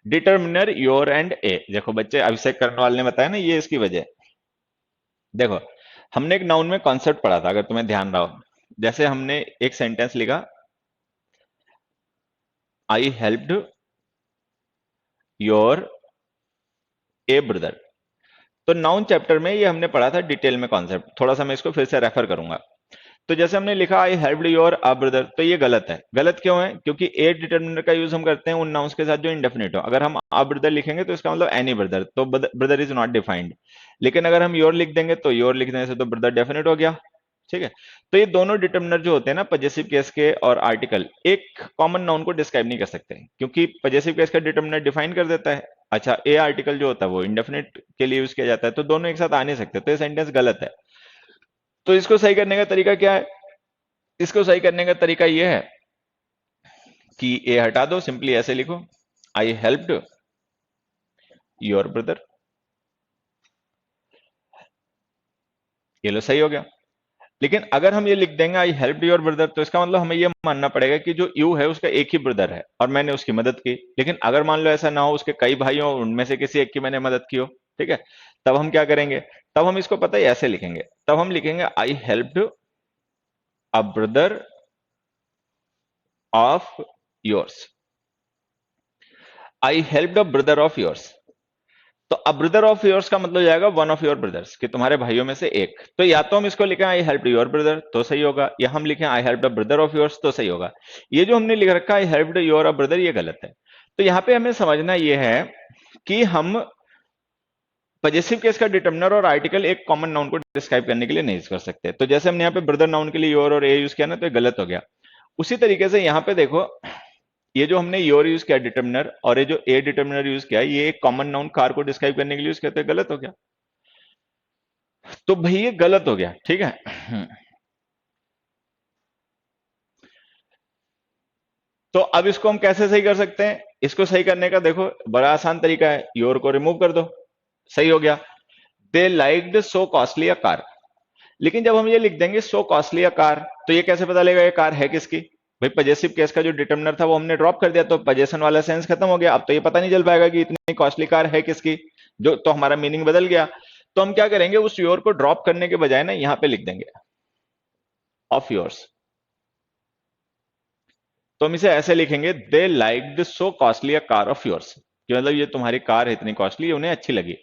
डिटर्मिनर योर एंड ए, देखो बच्चे, अभिषेक करनवाल ने बताया ना, ये इसकी वजह है। देखो, हमने एक नाउन में कॉन्सेप्ट पढ़ा था, अगर तुम्हें ध्यान रहा हो। जैसे हमने एक सेंटेंस लिखा, आई हेल्प्ड योर ए ब्रदर। तो नाउन चैप्टर में ये हमने पढ़ा था डिटेल में कॉन्सेप्ट, थोड़ा सा मैं इसको फिर से रेफर करूंगा। तो जैसे हमने लिखा आई हेल्प्ड योर अ ब्रदर, तो ये गलत है। गलत क्यों है? क्योंकि ए डिटर्मिनर का यूज हम करते हैं उन नाउन्स के साथ जो इंडेफिनिट हो। अगर हम अ ब्रदर लिखेंगे तो इसका मतलब एनी ब्रदर, तो ब्रदर इज नॉट डिफाइंड। लेकिन अगर हम योर लिख देंगे तो योर लिखने से तो ब्रदर डेफिनेट हो गया। ठीक है, तो ये दोनों डिटर्मिनर जो होते हैं ना, पजेसिव केस के और आर्टिकल, एक कॉमन नाउन को डिस्क्राइब नहीं कर सकते, क्योंकि पजेसिव केस का डिटर्मिनर डिफाइन कर देता है। अच्छा, ए आर्टिकल जो होता है वो इंडेफिनिट के लिए यूज किया जाता है, तो दोनों एक साथ आ नहीं सकते, तो ये सेंटेंस गलत है। तो इसको सही करने का तरीका क्या है? इसको सही करने का तरीका यह है कि ए हटा दो, सिंपली ऐसे लिखो, आई हेल्प्ड योर ब्रदर। ये लो, सही हो गया। लेकिन अगर हम ये लिख देंगे आई हेल्प्ड योर ब्रदर, तो इसका मतलब हमें ये मानना पड़ेगा कि जो यू है उसका एक ही ब्रदर है और मैंने उसकी मदद की। लेकिन अगर मान लो ऐसा ना हो, उसके कई भाई हो, उनमें से किसी एक की मैंने मदद की हो, ठीक है, तब हम क्या करेंगे? तब हम इसको पता है ऐसे लिखेंगे, तब हम लिखेंगे आई helped a brother of yours. I helped a brother of yours. तो अब ब्रदर ऑफ योर्स का मतलब जाएगा वन ऑफ योर ब्रदर्स, कि तुम्हारे भाइयों में से एक। तो या तो हम इसको लिखें आई हेल्प योर ब्रदर तो सही होगा, या हम लिखें I help the brother of yours तो सही होगा। ये जो हमने लिख रखा है आई हेल्प योर ब्रदर, ये गलत है। तो यहां पे हमें समझना यह है कि हम पजेसिव केस का डिटर्मिनर और आर्टिकल एक कॉमन नाउन को डिस्क्राइब करने के लिए नहीं यूज कर सकते। तो जैसे हमने यहाँ पे ब्रदर नाउन के लिए योर और ए यूज किया ना, तो ये गलत हो गया। उसी तरीके से यहाँ पे देखो, ये जो हमने योर यूज किया डिटर्मिनर, और ये जो ए डिटर्मिनर यूज किया, ये एक कॉमन नाउन कार को डिस्क्राइब करने के लिए यूज किया, तो ये गलत हो गया। तो भाई ये गलत हो गया, ठीक है। तो अब इसको हम कैसे सही कर सकते हैं? इसको सही करने का देखो बड़ा आसान तरीका है, योर को रिमूव कर दो, सही हो गया। They liked so costly a car. लेकिन जब हम ये लिख देंगे सो कॉस्टली अ कार, तो ये कैसे पता लगेगा ये कार है किसकी? भाई पजेसिव केस का जो डिटर्मिनर था वो हमने ड्रॉप कर दिया, तो पजेशन वाला सेंस खत्म हो गया। अब तो ये पता नहीं चल पाएगा कि इतनी कॉस्टली कार है किसकी, जो तो हमारा मीनिंग बदल गया। तो हम क्या करेंगे, उस योर को ड्रॉप करने के बजाय ना यहां पे लिख देंगे ऑफ योर्स। तो हम इसे ऐसे लिखेंगे, they like so costly a car of yours, कि मतलब ये तुम्हारी कार है इतनी कॉस्टली, उन्हें अच्छी लगी।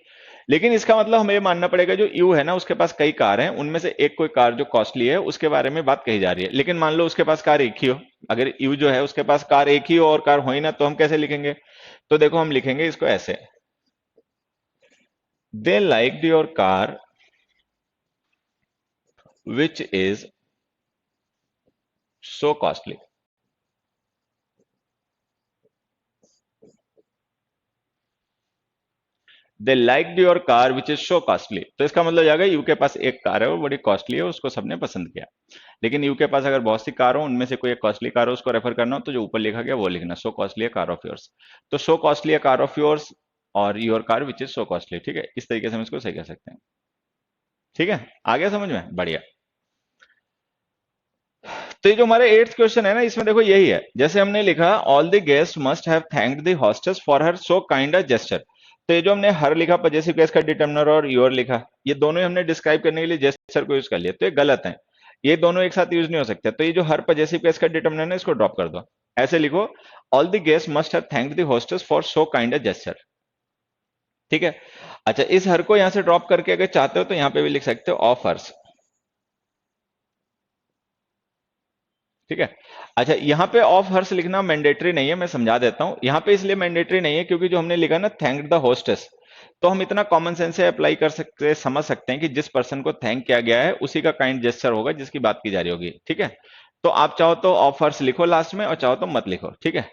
लेकिन इसका मतलब हमें ये मानना पड़ेगा जो यू है ना उसके पास कई कार हैं, उनमें से एक कोई कार जो कॉस्टली है उसके बारे में बात कही जा रही है। लेकिन मान लो उसके पास कार एक ही हो, अगर यू जो है उसके पास कार एक ही हो और कार हो ही ना, तो हम कैसे लिखेंगे? तो देखो हम लिखेंगे इसको ऐसे, they like your car which is so costly. They like your car which is so costly, तो इसका मतलब जाएगा यू के पास एक कार है वो बड़ी कॉस्टली है, उसको सबने पसंद किया। लेकिन यू के पास अगर बहुत सी कार हो, उनमें से कोई एक कॉस्टली कार हो, उसको रेफर करना हो, तो जो ऊपर लिखा गया वो लिखना, so costly car of yours. तो so costly car of yours और your car which is so costly, ठीक है, इस तरीके से हम इसको सही कर सकते हैं। ठीक है, आ गया समझ में? बढ़िया। तो ये जो हमारे 8th क्वेश्चन है ना, इसमें देखो यही है, जैसे हमने लिखा all the guest must have thanked the hostess for her so kind a gesture. तो ये जो हमने हर लिखा पजेसिव केस का डिटर्मिनर और योर लिखा, ये दोनों ही हमने डिस्क्राइब करने के लिए जेस्चर को यूज कर लिया, तो ये गलत है। ये दोनों एक साथ यूज नहीं हो सकते। तो ये जो हर पजेसिव केस का डिटर्मिनर है इसको ड्रॉप कर दो, ऐसे लिखो all the guest must have thanked the hostess for so kind a gesture. ठीक है। अच्छा, इस हर को यहां से ड्रॉप करके अगर चाहते हो तो यहां पे भी लिख सकते हो ऑफ हर्स। ठीक है। अच्छा, यहाँ पे ऑफ हर्स लिखना मैंडेटरी नहीं है, मैं समझा देता हूं। यहाँ पे इसलिए मैंडेटरी नहीं है क्योंकि जो हमने लिखा ना थैंक द होस्टेस, तो हम इतना कॉमन सेंस से अप्लाई कर सकते, समझ सकते हैं कि जिस पर्सन को थैंक किया गया है उसी का काइंड जेस्चर होगा जिसकी बात की जा रही होगी। ठीक है। तो आप चाहो तो ऑफ हर्स लिखो लास्ट में और चाहो तो मत लिखो। ठीक है।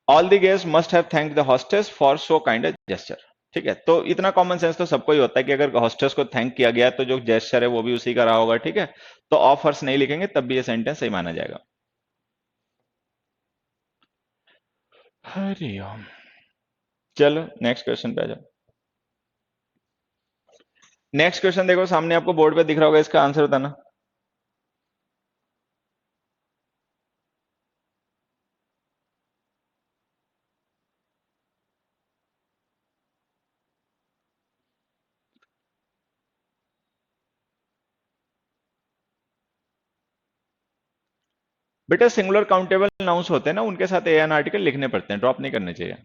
All the guest must have thank the hostess for so kind gesture. ठीक है। तो इतना कॉमन सेंस तो सबको ही होता है कि अगर हॉस्टेस को थैंक किया गया तो जो जेस्चर है वो भी उसी का रहा होगा। ठीक है। तो ऑफ हर्स नहीं लिखेंगे तब भी ये सेंटेंस सही माना जाएगा। हरिओम। चलो नेक्स्ट क्वेश्चन पे आ जाओ। नेक्स्ट क्वेश्चन देखो सामने आपको बोर्ड पे दिख रहा होगा, इसका आंसर बताना। बेटा सिंगुलर काउंटेबल नाउंस होते हैं ना, उनके साथ एन आर्टिकल लिखने पड़ते हैं, ड्रॉप नहीं करने चाहिए।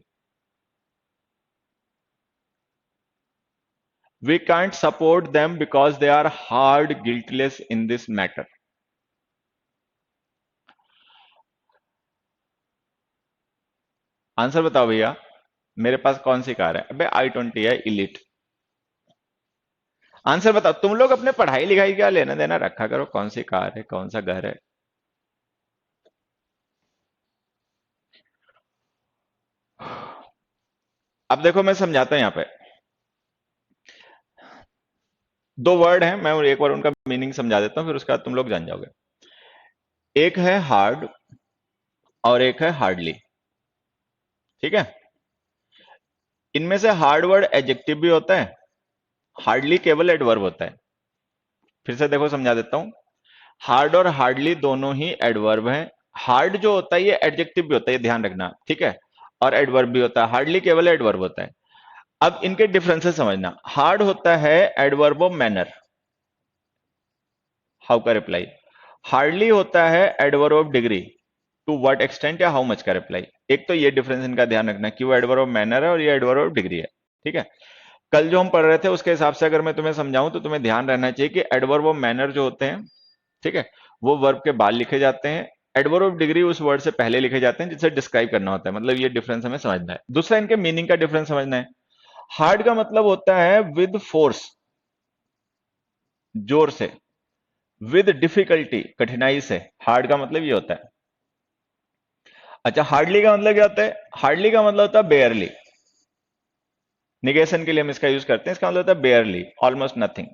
We can't support them because they are hard guiltless in this matter. Answer बताओ भैया। मेरे पास कौन सी कार है? अबे i20 है, इलिट। आंसर बताओ। तुम लोग अपने पढ़ाई लिखाई क्या लेना देना रखा करो, कौन सी कार है कौन सा घर है। अब देखो मैं समझाता हूं यहां पे, दो वर्ड हैं, मैं एक बार उनका मीनिंग समझा देता हूं फिर उसके बाद तुम लोग जान जाओगे। एक है हार्ड और एक है हार्डली। ठीक है। इनमें से हार्ड वर्ड एडजेक्टिव भी होता है, हार्डली केवल एडवर्ब होता है। फिर से देखो समझा देता हूं, हार्ड और हार्डली दोनों ही एडवर्ब हैं। हार्ड जो होता है ये एडजेक्टिव भी होता है, ये ध्यान रखना। ठीक है। और एडवर्ब भी होता है, हार्डली केवल एडवर्ब होता है। अब इनके डिफरेंसेस समझना। हार्ड होता है एडवर्ब ऑफ मैनर, हाउ का रिप्लाई। हार्डली होता है adverb of degree, to what extent या हाउ मच का रिप्लाई। एक तो ये डिफरेंस इनका ध्यान रखना कि वो एडवर्ब ऑफ मैनर है और ये एडवर्ब ऑफ डिग्री है। ठीक है। कल जो हम पढ़ रहे थे उसके हिसाब से अगर मैं तुम्हें समझाऊं तो तुम्हें ध्यान रहना चाहिए कि एडवर्ब ऑफ मैनर जो होते हैं, ठीक है, वो वर्ब के बाद लिखे जाते हैं। एडवर्ब ऑफ डिग्री उस वर्ड से पहले लिखे जाते हैं जिसे डिस्क्राइब करना होता है। मतलब ये डिफरेंस हमें समझना है। दूसरा इनके मीनिंग का डिफरेंस समझना है। हार्ड का मतलब होता है विद फोर्स, जोर से। विद डिफिकल्टी, कठिनाई से। हार्ड का मतलब ये होता है। अच्छा, हार्डली का मतलब क्या होता है? हार्डली का मतलब होता है बेयरली। निगेशन के लिए हम इसका यूज करते हैं, इसका मतलब होता है बेयरली, ऑलमोस्ट नथिंग।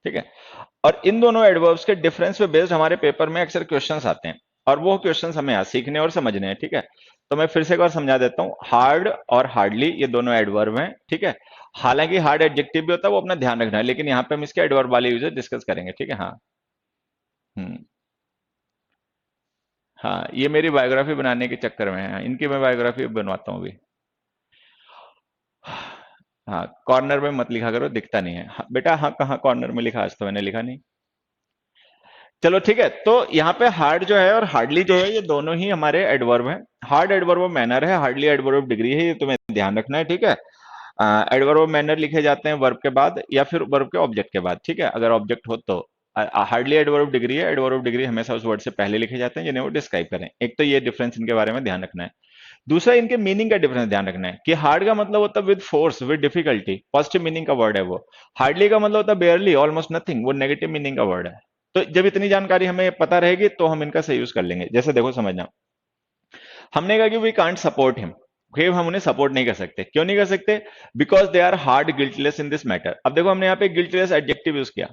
ठीक है। और इन दोनों एडवर्ब्स के डिफरेंस पे बेस्ड हमारे पेपर में अक्सर क्वेश्चंस आते हैं। और वो क्वेश्चन हमें यहाँ सीखने और समझने हैं, ठीक है। तो मैं फिर से एक बार समझा देता हूँ, हार्ड और हार्डली ये दोनों एडवर्ब हैं, ठीक है। हालांकि हार्ड एडजेक्टिव भी होता है, वो अपना ध्यान रखना है, लेकिन यहाँ पे हम इसके एडवर्ब वाले यूजेस डिस्कस करेंगे, ठीक है। हाँ। हम्म। हाँ, ये मेरी बायोग्राफी बनाने के चक्कर में है, इनकी मैं बायोग्राफी बनवाता हूँ अभी। हाँ, कॉर्नर में मत लिखा करो, दिखता नहीं है। हाँ, बेटा, हाँ कहाँ कॉर्नर में लिखा, आज तो मैंने लिखा नहीं। चलो ठीक है, तो यहाँ पे हार्ड जो है और हार्डली जो है, ये दोनों ही हमारे एडवर्ब हैं। हार्ड एडवर्ब ऑफ मैनर है, हार्डली एडवर्ब ऑफ डिग्री है, ये तुम्हें ध्यान रखना है, ठीक है। एडवर्ब ऑफ मैनर लिखे जाते हैं वर्ब के बाद या फिर वर्ब के ऑब्जेक्ट के बाद, ठीक है, अगर ऑब्जेक्ट हो तो। हार्डली एडवर्ब ऑफ डिग्री है, एडवर्ब ऑफ डिग्री हमेशा उस वर्ड से पहले लिखे जाते हैं जिन्हें वो डिस्क्राइब करें। एक तो ये डिफरेंस इनके बारे में ध्यान रखना है। दूसरा, इनके मीनिंग का डिफरेंस ध्यान रखना है कि हार्ड का मतलब होता है with force, with difficulty, positive meaning का वर्ड है वो। हार्डली का मतलब होता है बेयरली, ऑलमोस्ट नथिंग, वो नेगेटिव मीनिंग का वर्ड है। तो जब इतनी जानकारी हमें पता रहेगी तो हम इनका सही यूज कर लेंगे। जैसे देखो, समझना, हमने कहा कि वी कांट सपोर्ट हिम, हम उन्हें सपोर्ट नहीं कर सकते। क्यों नहीं कर सकते? Because they are hard guiltless in this matter. अब देखो, हमने यहाँ पे गिल्टलेस एडजेक्टिव यूज किया,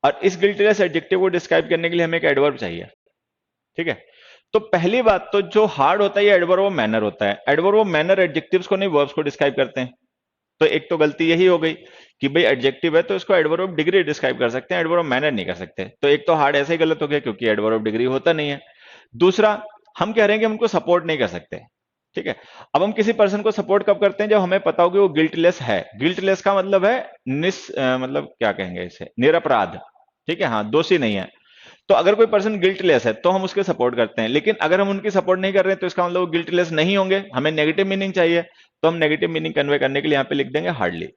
और इस गिल्टलेस एडजेक्टिव को डिस्क्राइब करने के लिए हमें एक एडवर्ब चाहिए, ठीक है। तो पहली बात तो जो हार्ड होता है ये एडवर्ब ऑफ मैनर होता है। एडवर्ब ऑफ मैनर एडजेक्टिव्स को नहीं, वर्ब्स को डिस्क्राइब करते हैं। तो एक तो गलती यही हो गई कि भाई एडजेक्टिव है तो इसको एडवर्ब ऑफ डिग्री डिस्क्राइब कर सकते हैं, एडवर्ब ऑफ मैनर नहीं कर सकते। तो एक तो हार्ड ऐसे ही गलत हो गया क्योंकि एडवर्ब ऑफ डिग्री होता नहीं है। दूसरा, हम कह रहे हैं कि हम उनको सपोर्ट नहीं कर सकते, ठीक है। अब हम किसी पर्सन को सपोर्ट कब करते हैं? जब हमें पता हो कि वो गिल्टलेस है। गिल्टलेस का मतलब है मतलब क्या कहेंगे इसे, निरपराध, ठीक है। हाँ, दोषी नहीं है। तो अगर कोई पर्सन गिल्टलेस है तो हम उसके सपोर्ट करते हैं, लेकिन अगर हम उनकी सपोर्ट नहीं कर रहे हैं तो इसका मतलब वो गिल्टलेस नहीं होंगे, हमें नेगेटिव मीनिंग चाहिए। तो हम नेगेटिव मीनिंग कन्वे करने के लिए यहां पे लिख देंगे हार्डली।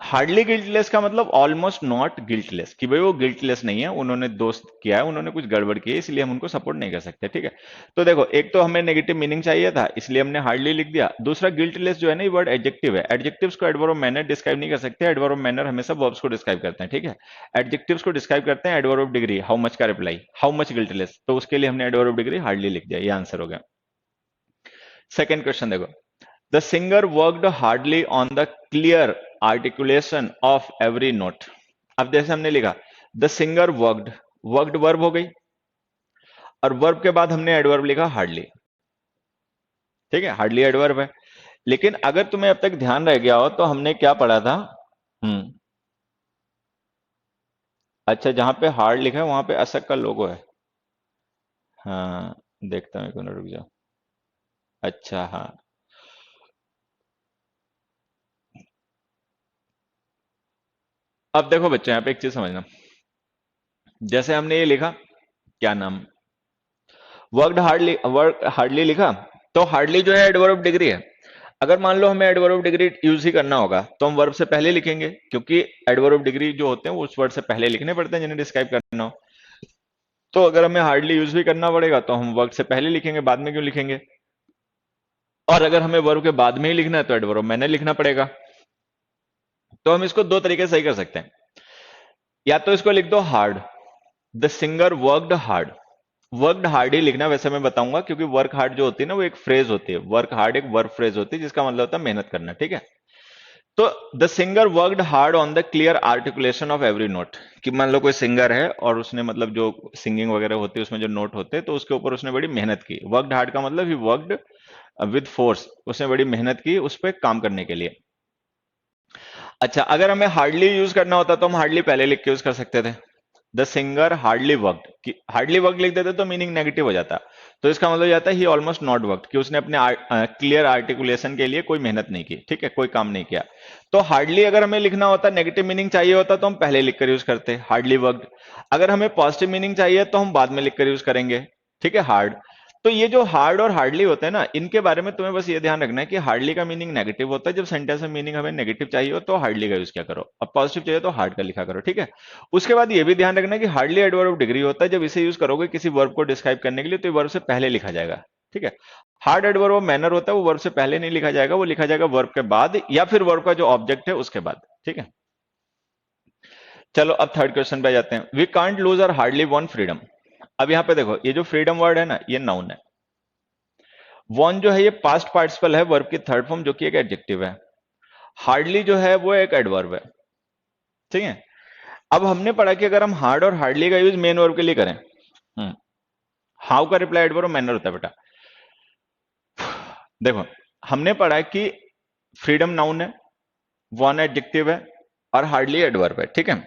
हार्डली गिल्टलेस का मतलब ऑलमोस्ट नॉट गिल्टलेस, कि भाई वो गिल्टलेस नहीं है, उन्होंने दोस्त किया है, उन्होंने कुछ गड़बड़ की है, इसलिए हम उनको सपोर्ट नहीं कर सकते, ठीक है। तो देखो, एक तो हमें नेगेटिव मीनिंग चाहिए था, इसलिए हमने हार्डली लिख दिया। दूसरा, गिल्टलेस जो है ना, ये वर्ड एडजेक्टिव है। एडजेक्टिव्स को एडवर्ब ऑफ मैनर डिस्क्राइब नहीं कर सकते, एडवर्ब ऑफ मैनर हमेशा वर्ब्स को डिस्क्राइब करते हैं, ठीक है। एडजेक्टिव्स को डिस्क्राइब करते हैं adverb of degree, how much का रिप्लाई, हाउ मच गिल्टलेस, तो उसके लिए हमने एडवर्ब ऑफ डिग्री हार्डली लिख दिया, ये आंसर हो गया। सेकंड क्वेश्चन देखो, the singer worked hardly on the clear articulation of every note. अब जैसे हमने लिखा the singer worked, worked verb हो गई, और वर्ब के बाद हमने एडवर्ब लिखा हार्डली, ठीक है। हार्डली एडवर्ब है। लेकिन अगर तुम्हें अब तक ध्यान रह गया हो तो हमने क्या पढ़ा था? हम्म। अच्छा, जहां पे हार्ड लिखा है वहां पे अशक का लोगो है। हाँ, देखता हूं, एक मिनट रुक जाओ। अच्छा, हाँ। अब देखो बच्चों, यहाँ पे एक चीज समझना, जैसे हमने ये लिखा, क्या नाम, वर्क हार्डली लिखा, तो हार्डली जो है एडवर्ब ऑफ डिग्री है। अगर मान लो हमें एडवर्ब ऑफ डिग्री यूज ही करना होगा तो हम वर्ब से पहले लिखेंगे, क्योंकि एडवर्ब ऑफ डिग्री जो होते हैं वो उस वर्ड से पहले लिखने पड़ते हैं जिन्हें डिस्क्राइब करना हो। तो अगर हमें हार्डली यूज भी करना पड़ेगा तो हम वर्ब से पहले लिखेंगे, बाद में क्यों लिखेंगे? और अगर हमें वर्ब के बाद में ही लिखना है तो एडवर्ब ऑफ मैनर लिखना पड़ेगा। तो हम इसको दो तरीके से सही कर सकते हैं। या तो इसको लिख दो hard, the singer worked hard. Worked hard ही लिखना, वैसे मैं बताऊंगा, क्योंकि वर्क हार्ड जो होती है ना, वो एक फ्रेज होती है। वर्क हार्ड एक वर्ब फ्रेज होती है जिसका मतलब होता है मेहनत करना, ठीक है। तो the singer worked hard on the clear articulation of every note, कि मान लो कोई सिंगर है और उसने मतलब जो सिंगिंग वगैरह होती है उसमें जो नोट होते हैं तो उसके ऊपर उसने बड़ी मेहनत की। वर्कड हार्ड का मतलब ही वर्कड विद फोर्स, उसने बड़ी मेहनत की उस पर काम करने के लिए। अच्छा, अगर हमें हार्डली यूज करना होता तो हम हार्डली पहले लिख के यूज कर सकते थे। द सिंगर हार्डली वर्कड, कि हार्डली वर्क लिख देते तो मीनिंग नेगेटिव हो जाता। तो इसका मतलब जाता है ही ऑलमोस्ट नॉट वर्कड, कि उसने अपने क्लियर आर्टिकुलेशन के लिए कोई मेहनत नहीं की, ठीक है, कोई काम नहीं किया। तो हार्डली अगर हमें लिखना होता, नेगेटिव मीनिंग चाहिए होता तो हम पहले लिखकर यूज करते हार्डली वर्कड। अगर हमें पॉजिटिव मीनिंग चाहिए तो हम बाद में लिखकर यूज करेंगे, ठीक है, हार्ड। तो ये जो हार्ड और हार्डली होते हैं ना, इनके बारे में तुम्हें बस ये ध्यान रखना है कि हार्डली का मीनिंग नेगेटिव होता है। जब सेंटेंस में मीनिंग हमें नेगेटिव चाहिए हो तो हार्डली का यूज क्या करो, अब पॉजिटिव चाहिए तो हार्ड का लिखा करो, ठीक है। उसके बाद ये भी ध्यान रखना है कि हार्डली एडवर्ब ऑफ डिग्री होता है। जब इसे यूज करोगे किसी वर्ब को डिस्क्राइब करने के लिए तो वर्ब से पहले लिखा जाएगा, ठीक है। हार्ड एडवर्ब ऑफ मैनर होता है, वो वर्ब से पहले नहीं लिखा जाएगा, वो लिखा जाएगा वर्ब के बाद या फिर वर्ब का जो ऑब्जेक्ट है उसके बाद, ठीक है। चलो अब थर्ड क्वेश्चन पे आ जाते हैं। We can't lose our hardly won freedom. अब यहां पे देखो, ये जो फ्रीडम वर्ड है ना, ये नाउन है। वॉन जो है ये पास्ट पार्टिसिपल है, वर्ब की थर्ड फॉर्म, जो कि एक एडजेक्टिव है। हार्डली जो है वो एक एडवर्ब है, ठीक है। अब हमने पढ़ा कि अगर हम हार्ड और हार्डली का यूज मेन वर्ब के लिए करें, हाउ का रिप्लाई एडवर्ब मैनर होता है बेटा। देखो हमने पढ़ा कि फ्रीडम नाउन है, वन एडजेक्टिव है और हार्डली एडवर्ब है, ठीक है।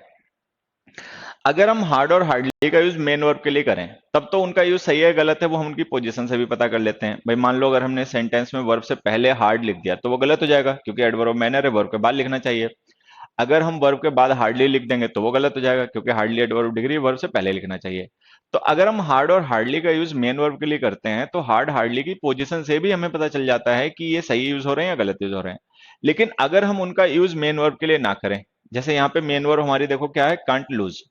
अगर हम हार्ड और हार्डली का यूज मेन वर्ब के लिए करें तब तो उनका यूज सही है गलत है वो हम उनकी पोजीशन से भी पता कर लेते हैं। भाई मान लो अगर हमने सेंटेंस में वर्ब से पहले हार्ड लिख दिया तो वो गलत हो जाएगा, क्योंकि एडवर्ब मैनर है, वर्ब के बाद लिखना चाहिए। अगर हम वर्ब के बाद हार्डली लिख देंगे तो वो गलत हो जाएगा, क्योंकि हार्डली एडवर्ब डिग्री वर्ब से पहले लिखना चाहिए। तो अगर हम हार्ड और हार्डली का यूज मेन वर्ब के लिए करते हैं तो हार्ड हार्डली की पोजीशन से भी हमें पता चल जाता है कि ये सही यूज हो रहे हैं या गलत यूज हो रहे हैं। लेकिन अगर हम उनका यूज मेन वर्ब के लिए ना करें, जैसे यहाँ पे मेन वर्ब हमारी देखो क्या है, कांट लूज,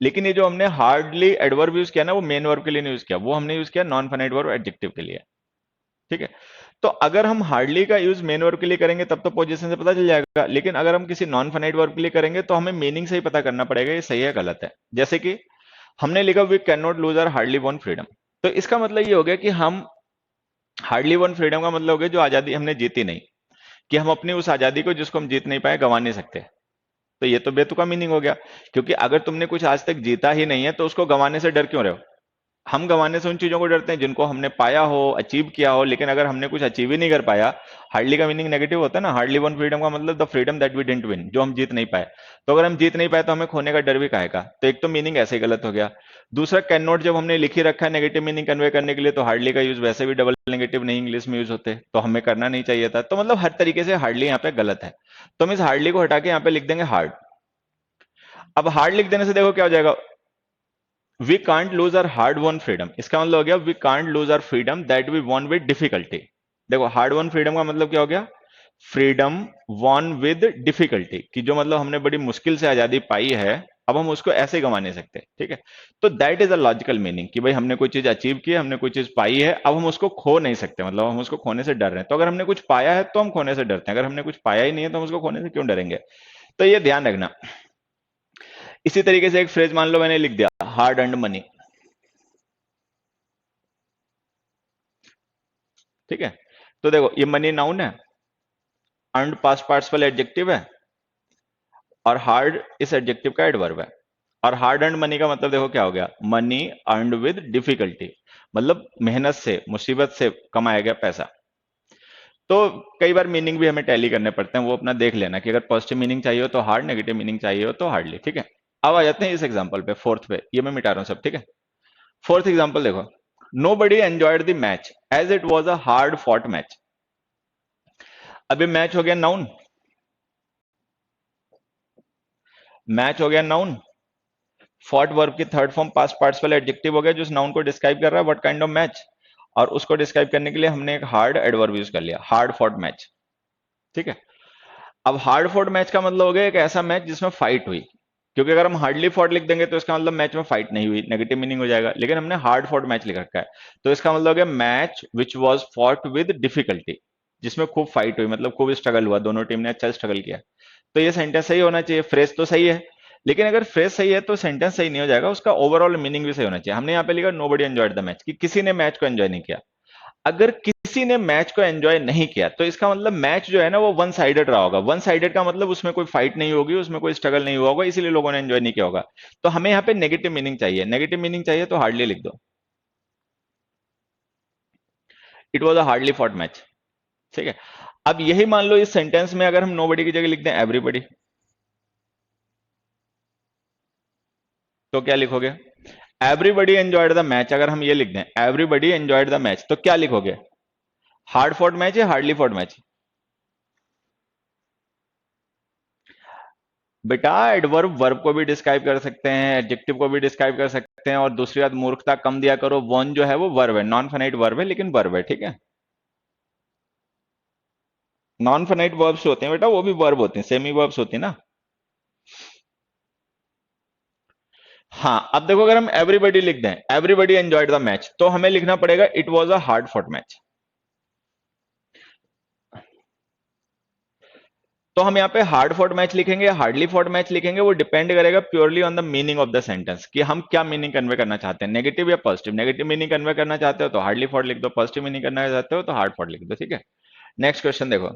लेकिन ये जो हमने हार्डली एडवर्ब यूज किया ना वो मेन वर्ब के लिए नहीं यूज किया, वो हमने यूज किया नॉन फाइनाइट वर्ब एडजेक्टिव के लिए, ठीक है। तो अगर हम हार्डली का यूज मेन वर्ब के लिए करेंगे तब तो पोजीशन से पता चल जाएगा, लेकिन अगर हम किसी नॉन फाइनाइट वर्ब के लिए करेंगे तो हमें मीनिंग से ही पता करना पड़ेगा ये सही है गलत है। जैसे कि हमने लिखा we can not lose our hardly won freedom, तो इसका मतलब ये हो गया कि हम हार्डली वन फ्रीडम का मतलब हो गया जो आजादी हमने जीती नहीं, कि हम अपनी उस आजादी को जिसको हम जीत नहीं पाए गंवा नहीं सकते। तो ये तो बेतुका मीनिंग हो गया, क्योंकि अगर तुमने कुछ आज तक जीता ही नहीं है तो उसको गंवाने से डर क्यों रहे हो। हम गंवाने से उन चीजों को डरते हैं जिनको हमने पाया हो, अचीव किया हो, लेकिन अगर हमने कुछ अचीव ही नहीं कर पाया, हार्डली का मीनिंग नेगेटिव होता है ना, हार्डली वन फ्रीडम का मतलब the freedom that we didn't win, जो हम जीत नहीं पाए। तो अगर हम जीत नहीं पाए तो हमें खोने का डर भी काहे का, तो एक तो मीनिंग ऐसे ही गलत हो गया। दूसरा कैन नॉट जब हमने लिखी रखा है नेगेटिव मीनिंग कन्वे करने के लिए, तो हार्डली का यूज वैसे भी डबल नेगेटिव नहीं इंग्लिश में यूज होते, तो हमें करना नहीं चाहिए था। तो मतलब हर तरीके से हार्डली यहाँ पे गलत है, तो हम इस हार्डली को हटा के यहाँ पे लिख देंगे हार्ड। अब हार्ड लिख देने से देखो क्या हो जाएगा, we can't lose our hard won freedom, इसका मतलब हो गया we can't lose our freedom that we won with difficulty. देखो हार्ड वन फ्रीडम का मतलब क्या हो गया, फ्रीडम वॉन विद डिफिकल्टी, कि जो मतलब हमने बड़ी मुश्किल से आजादी पाई है अब हम उसको ऐसे गंवा नहीं सकते, ठीक है। तो that is a logical meaning कि भाई हमने कोई चीज अचीव की है, हमने कोई चीज पाई है, अब हम उसको खो नहीं सकते, मतलब हम उसको खोने से डर रहे हैं। तो अगर हमने कुछ पाया है तो हम खोने से डरते हैं, अगर हमने कुछ पाया ही नहीं है तो हम उसको खोने से क्यों डरेंगे। तो ये ध्यान रखना। इसी तरीके से एक फ्रेज मान लो मैंने लिख दिया हार्ड अर्न्ड मनी, ठीक है। तो देखो ये मनी नाउन है, अर्न्ड पास्ट पार्टिसिपल एडजेक्टिव है और हार्ड इस एडजेक्टिव का एडवर्ब है। और हार्ड अर्न्ड मनी का मतलब देखो क्या हो गया, मनी अर्न्ड विद डिफिकल्टी, मतलब मेहनत से मुसीबत से कमाया गया पैसा। तो कई बार मीनिंग भी हमें टैली करने पड़ते हैं, वो अपना देख लेना कि अगर पॉजिटिव मीनिंग चाहिए हो तो हार्ड, नेगेटिव मीनिंग चाहिए हो तो हार्डली, ठीक है। अब आ जाते हैं इस एग्जाम्पल पे, फोर्थ पे, ये मैं मिटा रहा हूं सब, ठीक है। फोर्थ एग्जाम्पल देखो, nobody enjoyed the match as it was a hard fought match. अब ये मैच हो गया नाउन, मैच हो गया नाउन, फॉट वर्ब की third form past participle adjective हो गया जो इस नाउन को डिस्क्राइब कर रहा है व्हाट काइंड ऑफ मैच, और उसको डिस्क्राइब करने के लिए हमने एक हार्ड एडवर्ब यूज कर लिया, हार्ड फॉट मैच, ठीक है। अब हार्ड फॉट मैच का मतलब हो गया एक ऐसा मैच जिसमें फाइट हुई, क्योंकि अगर हम हार्डली फॉट लिख देंगे तो इसका मतलब मैच में फाइट नहीं हुई, नेगेटिव मीनिंग हो जाएगा, लेकिन हमने हार्ड फॉट मैच लिख रखा है तो इसका मतलब हो गया match which was fought with difficulty, जिसमें खूब फाइट हुई, मतलब खूब स्ट्रगल हुआ, दोनों टीम ने अच्छा स्ट्रगल किया। तो ये सेंटेंस सही होना चाहिए, फ्रेज तो सही है, लेकिन अगर फ्रेज सही है तो सेंटेंस सही नहीं हो जाएगा, उसका ओवरऑल मीनिंग भी सही होना चाहिए। हमने यहाँ पे लिखा नोबडी एंजॉयड द मैच, कि किसी ने मैच को एंजॉय नहीं किया। अगर किसी ने मैच को एंजॉय नहीं किया तो इसका मतलब मैच जो है ना वो वन साइडेड रहा होगा, वन साइडेड का मतलब उसमें कोई फाइट नहीं होगी, उसमें कोई स्ट्रगल नहीं हुआ होगा, इसीलिए लोगों ने एंजॉय नहीं किया होगा। तो हमें यहाँ पे नेगेटिव मीनिंग चाहिए, नेगेटिव मीनिंग चाहिए तो हार्डली लिख दो, it was a hardly fought match, ठीक है। अब यही मान लो इस सेंटेंस में अगर हम नोबडी की जगह लिख दें एवरीबडी, तो क्या लिखोगे, एवरीबडी एंजॉयड द मैच, अगर हम ये लिख दें एवरीबडी एंजॉयड द मैच तो क्या लिखोगे, हार्ड फॉट मैच या हार्डली फॉट मैच। बेटा एडवर्ब वर्ब को भी डिस्क्राइब कर सकते हैं, एडजेक्टिव को भी डिस्क्राइब कर सकते हैं, और दूसरी बात मूर्खता कम दिया करो, वन जो है वो वर्ब है, नॉन फाइनाइट वर्ब है लेकिन वर्ब है, ठीक है। नॉन फाइनाइट वर्ब्स होते हैं बेटा वो भी वर्ब होते हैं, सेमी वर्ब्स होती है ना। हाँ अब देखो अगर हम एवरीबडी लिख दें एवरीबडी एंजॉयड द मैच तो हमें लिखना पड़ेगा it was a hard fought match. तो हम यहाँ पे हार्ड फॉट मैच लिखेंगे या हार्डली फॉट मैच लिखेंगे वो डिपेंड करेगा purely on the meaning of the sentence, कि हम क्या मीनिंग कन्वे करना चाहते हैं, नेगेटिव या पॉजिटिव। नेगेटिव मीनिंग कन्वे करना चाहते हो तो हार्डली फॉट लिख दो, पॉजिटिव मीनिंग करना चाहते हो तो हार्ड फॉट लिख दो, ठीक है। नेक्स्ट क्वेश्चन देखो,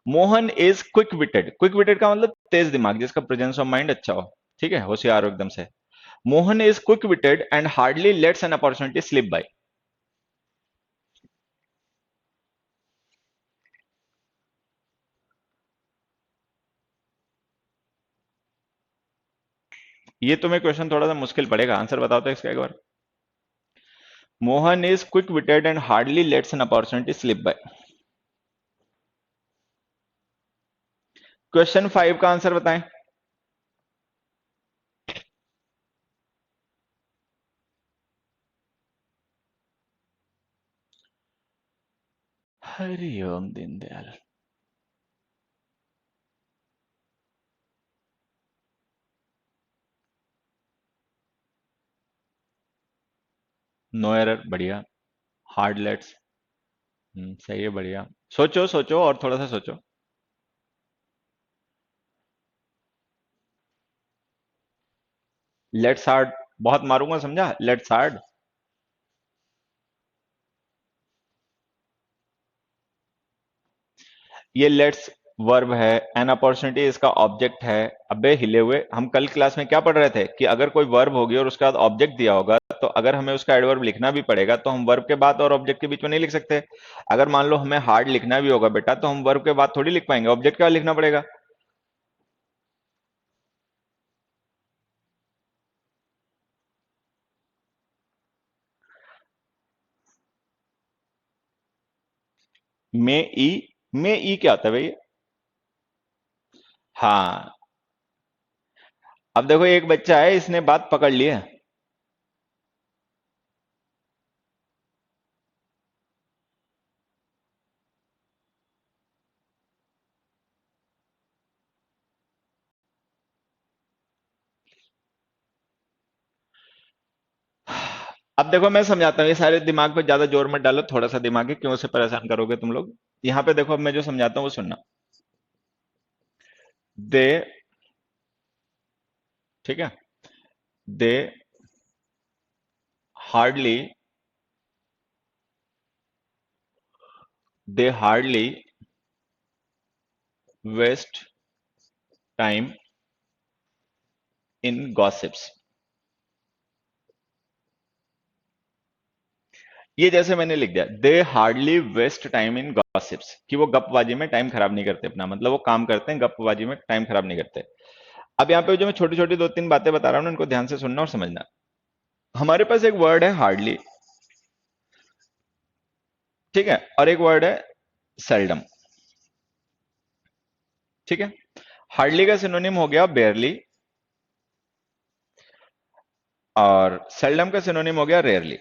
Mohan is quick witted, quick witted का मतलब तेज दिमाग, जिसका प्रेजेंस ऑफ माइंड अच्छा हो, ठीक है, होशियार हो एकदम से। Mohan is quick witted and hardly lets an opportunity slip by. ये तुम्हें क्वेश्चन थोड़ा सा मुश्किल पड़ेगा, आंसर बताओ तो इसका एक बार। Mohan is quick witted and hardly lets an opportunity slip by. Question 5 का आंसर बताएं। हरिओम दीनदयाल। नो एरर, बढ़िया। हार्ड लेट्स, सही है, बढ़िया। सोचो सोचो और थोड़ा सा सोचो। लेट्स हार्ड, बहुत मारूंगा समझा, लेट्स हार्ड। ये लेट्स वर्ब है, एन अपॉर्चुनिटी इसका ऑब्जेक्ट है। अबे हिले हुए, हम कल क्लास में क्या पढ़ रहे थे कि अगर कोई वर्ब होगी और उसके बाद ऑब्जेक्ट दिया होगा, तो अगर हमें उसका एडवर्ब लिखना भी पड़ेगा तो हम वर्ब के बाद और ऑब्जेक्ट के बीच में नहीं लिख सकते। अगर मान लो हमें हार्ड लिखना भी होगा बेटा, तो हम वर्ब के बाद थोड़ी लिख पाएंगे, ऑब्जेक्ट के बाद लिखना पड़ेगा। मे ई, मे ई क्या होता है भाई? हाँ। अब देखो एक बच्चा है, इसने बात पकड़ ली है। अब देखो मैं समझाता हूँ, ये सारे दिमाग पे ज्यादा जोर मत डालो, थोड़ा सा दिमाग है, क्यों से परेशान करोगे तुम लोग। यहाँ पे देखो, अब मैं जो समझाता हूँ वो सुनना। दे, ठीक है, they hardly, they hardly waste time in gossips. ये जैसे मैंने लिख दिया, they hardly waste time in gossips, कि वो गपबाजी में टाइम खराब नहीं करते अपना, मतलब वो काम करते हैं, गपबाजी में टाइम खराब नहीं करते। अब यहाँ पे जो मैं छोटी छोटी दो तीन बातें बता रहा हूँ ना, इनको ध्यान से सुनना और समझना। हमारे पास एक वर्ड है हार्डली, ठीक है, और एक वर्ड है सेल्डम, ठीक है। हार्डली का सिनोनिम हो गया बेयरली, और सेल्डम का सिनोनिम हो गया रेयरली,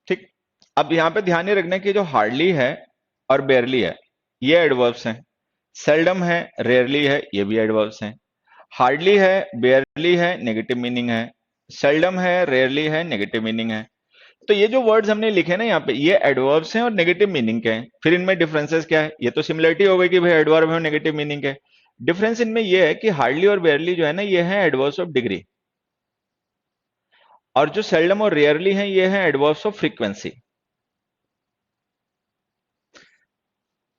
ठीक। अब यहां पे ध्यान ये रखना कि जो हार्डली है और बेयरली है, ये एडवर्ब्स हैं। सेल्डम है, रेयरली है, ये भी एडवर्ब्स हैं। हार्डली है, बेयरली है, नेगेटिव मीनिंग है। सेल्डम है, रेयरली है, नेगेटिव मीनिंग है। तो ये जो वर्ड्स हमने लिखे ना यहाँ पे, ये एडवर्ब्स हैं और नेगेटिव मीनिंग के हैं। फिर इनमें डिफरेंसेस क्या है? ये तो सिमिलरिटी हो गई कि भाई एडवर्ब है और नेगेटिव मीनिंग है। डिफरेंस इनमें ये है कि हार्डली और बेयरली जो है ना, ये है एडवर्ब्स ऑफ डिग्री, और जो सेल्डम और रेयरली हैं, ये है एडवर्ब्स ऑफ फ्रीक्वेंसी,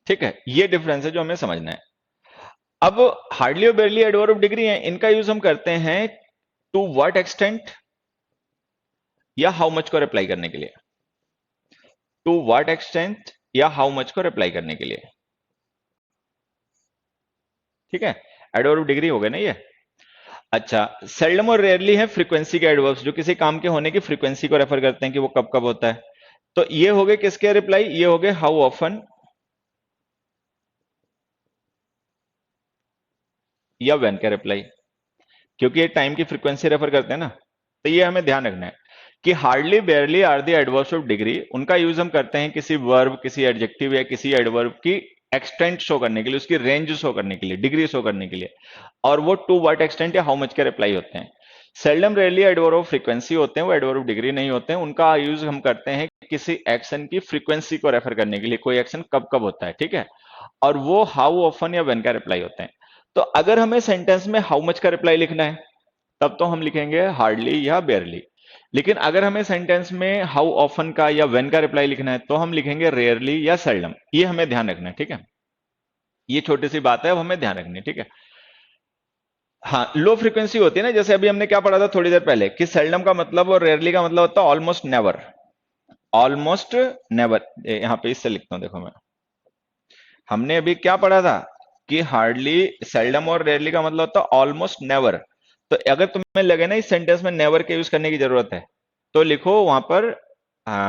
ठीक है। ये डिफरेंस है जो हमें समझना है। अब हार्डली और बेयरली एडवर्ब ऑफ डिग्री है, इनका यूज हम करते हैं टू व्हाट एक्सटेंट या हाउ मच को रिप्लाई करने के लिए। टू व्हाट एक्सटेंट या हाउ मच को रिप्लाई करने के लिए, ठीक है। एडवर्ब ऑफ डिग्री हो गए ना ये। अच्छा, सेल्डम और रेयरली है फ्रीक्वेंसी के एडवर्ब्स, जो किसी काम के होने की फ्रीक्वेंसी को रेफर करते हैं कि वो कब कब होता है। तो ये हो गए किसके रिप्लाई? ये हो गए हाउ ऑफन या व्हेन के रिप्लाई, क्योंकि ये टाइम की फ्रीक्वेंसी रेफर करते हैं ना। तो ये हमें ध्यान रखना है कि hardly barely are the adverbs of degree, उनका यूज हम करते हैं किसी वर्ब, किसी एडजेक्टिव या किसी एडवर्ब की एक्सटेंट शो करने के लिए, उसकी रेंज शो करने के लिए, डिग्री शो करने के लिए, और वो टू व्हाट एक्सटेंट या हाउ मच के रिप्लाई होते हैं। Seldom rarely adverb of frequency होते हैं, वो एडवर्ब ऑफ डिग्री नहीं होते हैं। उनका यूज हम करते हैं किसी एक्शन की फ्रीक्वेंसी को रेफर करने के लिए, कोई एक्शन कब कब होता है, ठीक है। और वो हाउ ऑफन या व्हेन का रिप्लाई होते हैं। तो अगर हमें सेंटेंस में हाउ मच का रिप्लाई लिखना है, तब तो हम लिखेंगे हार्डली या बेयरली। लेकिन अगर हमें सेंटेंस में हाउ ऑफन का या व्हेन का रिप्लाई लिखना है तो हम लिखेंगे रेयरली या सेल्डम। ये हमें ध्यान रखना है, ठीक है। ये छोटी सी बात है, वो हमें ध्यान रखनी है, ठीक है। हाँ, लो फ्रीक्वेंसी होती है ना, जैसे अभी हमने क्या पढ़ा था थोड़ी देर पहले कि सेल्डम का मतलब और रेयरली का मतलब होता है ऑलमोस्ट नेवर। ऑलमोस्ट नेवर, यहां पे इससे लिखता हूं, देखो मैं, हमने अभी क्या पढ़ा था कि हार्डली, सेल्डम और रेयरली का मतलब होता है ऑलमोस्ट नेवर। तो अगर तुम्हें लगे ना इस सेंटेंस में नेवर के यूज करने की जरूरत है तो लिखो वहां पर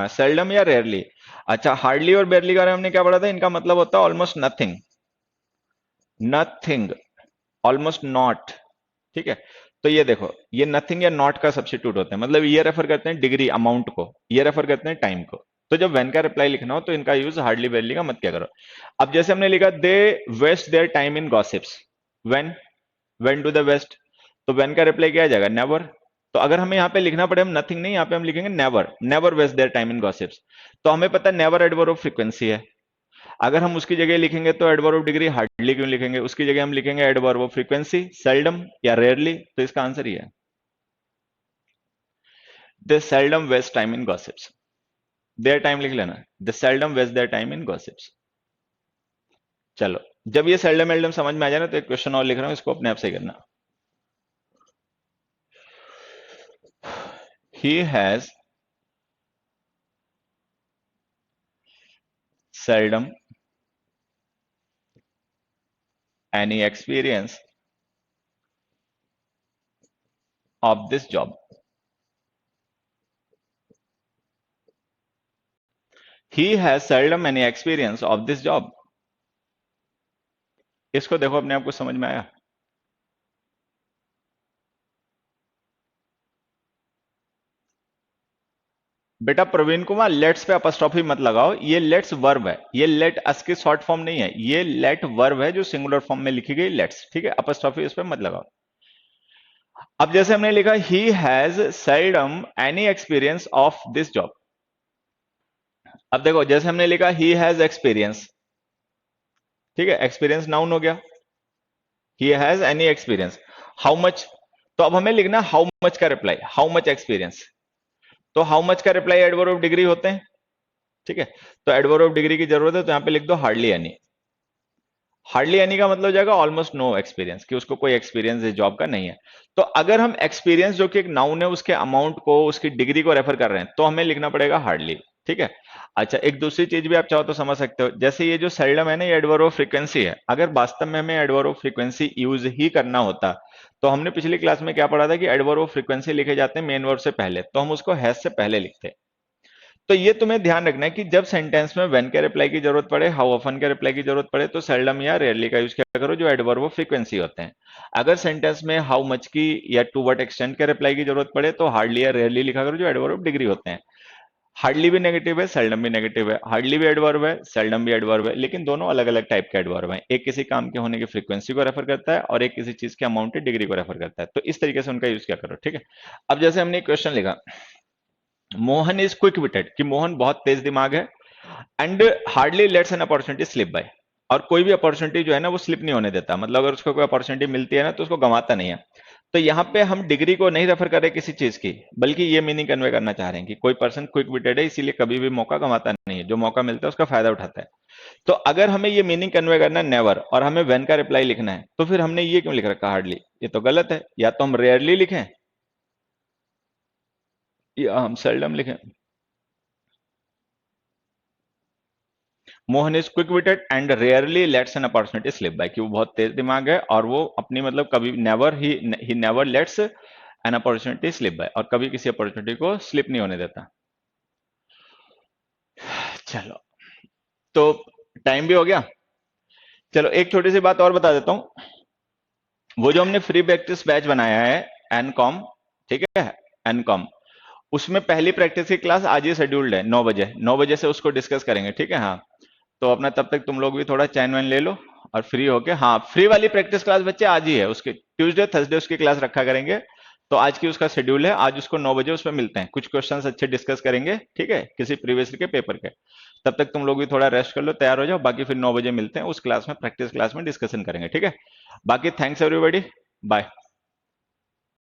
सेल्डम या रेयरली। अच्छा, हार्डली और बेयरली के बारे में हमने क्या पढ़ा था, इनका मतलब होता है almost nothing, nothing, almost not, ठीक है। तो ये देखो, ये नथिंग या नॉट का सब्स्टिट्यूट होता है, मतलब ये रेफर करते हैं डिग्री अमाउंट को, ये रेफर करते हैं टाइम को। तो जब वेन का रिप्लाई लिखना हो तो इनका यूज हार्डली बेयरली का मत किया करो। अब जैसे हमने लिखा they waste their time in gossips, when, when do the waste, तो व्हेन का रिप्लाई क्या आ जाएगा, नेवर। तो अगर हमें यहाँ पे लिखना पड़े, हम नथिंग नहीं, यहाँ पे हम लिखेंगे never, never waste their time in gossips. तो हमें पता है नेवर एडवर्ब ऑफ फ्रीक्वेंसी है। अगर हम उसकी जगह लिखेंगे तो एडवर्ब ऑफ डिग्री हार्डली क्यों लिखेंगे, उसकी जगह हम लिखेंगे एडवर्ब ऑफ फ्रीक्वेंसी सेल्डम या रेयरली। तो इसका आंसर ही है they seldom waste time in gossips. Their time लिख लेना, they seldom waste their time in gossips. चलो, जब ये सेल्डम एल्डम समझ में आ जाए ना तो एक क्वेश्चन और लिख रहा हूं, इसको अपने आप से करना। He has seldom any experience of this job. He has seldom any experience of this job. इसको देखो, अपने आप को समझ में आया? बेटा प्रवीण कुमार, लेट्स पे अपस्ट्रॉफी मत लगाओ, ये लेट्स वर्ब है, ये लेट अस की शॉर्ट फॉर्म नहीं है, ये लेट वर्ब है जो सिंगुलर फॉर्म में लिखी गई लेट्स, ठीक है। अपस्ट्रॉफी इस पे मत लगाओ। अब जैसे हमने लिखा he has seldom any experience of this job. अब देखो, जैसे हमने लिखा ही हैज एक्सपीरियंस, ठीक है, एक्सपीरियंस नाउन हो गया, he has any experience, how much, तो अब हमें लिखना हाउ मच का रिप्लाई, हाउ मच एक्सपीरियंस। तो हाउ मच का रिप्लाई एडवर्ब ऑफ डिग्री होते हैं, ठीक है। तो एडवर्ब ऑफ डिग्री की जरूरत है तो यहां पे लिख दो हार्डली एनी। हार्डली एनी का मतलब हो जाएगा ऑलमोस्ट नो एक्सपीरियंस, कि उसको कोई एक्सपीरियंस इस जॉब का नहीं है। तो अगर हम एक्सपीरियंस जो कि एक नाउन है उसके अमाउंट को, उसकी डिग्री को रेफर कर रहे हैं तो हमें लिखना पड़ेगा हार्डली, ठीक है। अच्छा, एक दूसरी चीज भी आप चाहो तो समझ सकते हो, जैसे ये जो सेल्डम है ना, ये एडवर्ब ऑफ फ्रीक्वेंसी है। अगर वास्तव में हमें एडवर्ब ऑफ फ्रीक्वेंसी यूज ही करना होता तो हमने पिछली क्लास में क्या पढ़ा था कि एडवर्ब ऑफ फ्रीक्वेंसी लिखे जाते हैं मेन वर्ब से पहले, तो हम उसको हैज से पहले लिखते। तो ये तुम्हें ध्यान रखना है कि जब सेंटेंस में व्हेन के रिप्लाई की जरूरत पड़े, हाउ ऑफन के रिप्लाई की जरूरत पड़े, तो सेल्डम या रेयरली का यूज किया करो जो एडवर्ब ऑफ फ्रीक्वेंसी होते हैं। अगर सेंटेंस में हाउ मच की या टू व्हाट एक्सटेंट के रिप्लाई की जरूरत पड़े तो हार्डली या रेयरली लिखा करो जो एडवर्ब ऑफ डिग्री होते हैं। हार्डली भी नेगेटिव है, सेल्डम भी नेगेटिव है, हार्डली भी एडवर्ब है, सेल्डम भी एडवर्ब है, लेकिन दोनों अलग अलग टाइप के एडवर्ब हैं। एक किसी काम के होने की फ्रीक्वेंसी को रेफर करता है और एक किसी चीज के अमाउंट की डिग्री को रेफर करता है। तो इस तरीके से उनका यूज किया करो, ठीक है। अब जैसे हमने एक क्वेश्चन लिखा, मोहन इज क्विक विटेड, कि मोहन बहुत तेज दिमाग है, and hardly lets an opportunity slip by, और कोई भी अपॉर्चुनिटी जो है ना वो स्लिप नहीं होने देता, मतलब अगर उसको कोई अपॉर्चुनिटी मिलती है ना तो उसको गंवाता नहीं है। तो यहाँ पे हम डिग्री को नहीं रेफर कर रहे किसी चीज की, बल्कि ये मीनिंग कन्वे करना चाह रहे हैं कि कोई पर्सन क्विक विटेड है, इसीलिए कभी भी मौका गंवाता नहीं है, जो मौका मिलता है उसका फायदा उठाता है। तो अगर हमें ये मीनिंग कन्वे करना है नेवर, और हमें व्हेन का रिप्लाई लिखना है, तो फिर हमने ये क्यों लिख रखा हार्डली, ये तो गलत है। या तो हम रेयरली लिखें या हम सेल्डम लिखें। Mohan is quick witted and rarely lets an opportunity slip by, कि वो बहुत तेज दिमाग है और वो अपनी मतलब कभी नेवर ही never lets an opportunity slip by, और कभी किसी अपॉर्चुनिटी को स्लिप नहीं होने देता। चलो, तो टाइम भी हो गया। चलो, एक छोटी सी बात और बता देता हूं, वो जो हमने फ्री प्रैक्टिस बैच बनाया है एनकॉम, ठीक है, एनकॉम, उसमें पहली प्रैक्टिस की क्लास आज ही शेड्यूल्ड है 9 बजे, 9 बजे से उसको डिस्कस करेंगे, ठीक है। हाँ, तो अपना तब तक तुम लोग भी थोड़ा चैन वैन ले लो और फ्री होके, हाँ, फ्री वाली प्रैक्टिस क्लास बच्चे आज ही है, उसके ट्यूसडे थर्सडे उसकी क्लास रखा करेंगे। तो आज की उसका शेड्यूल है, आज उसको 9 बजे उस पर मिलते हैं, कुछ क्वेश्चंस अच्छे डिस्कस करेंगे, ठीक है, किसी प्रीवियस के पेपर के। तब तक तुम लोग भी थोड़ा रेस्ट कर लो, तैयार हो जाओ, बाकी फिर 9 बजे मिलते हैं उस क्लास में, प्रैक्टिस क्लास में डिस्कशन करेंगे, ठीक है। बाकी थैंक्स एवरीबॉडी, बाय।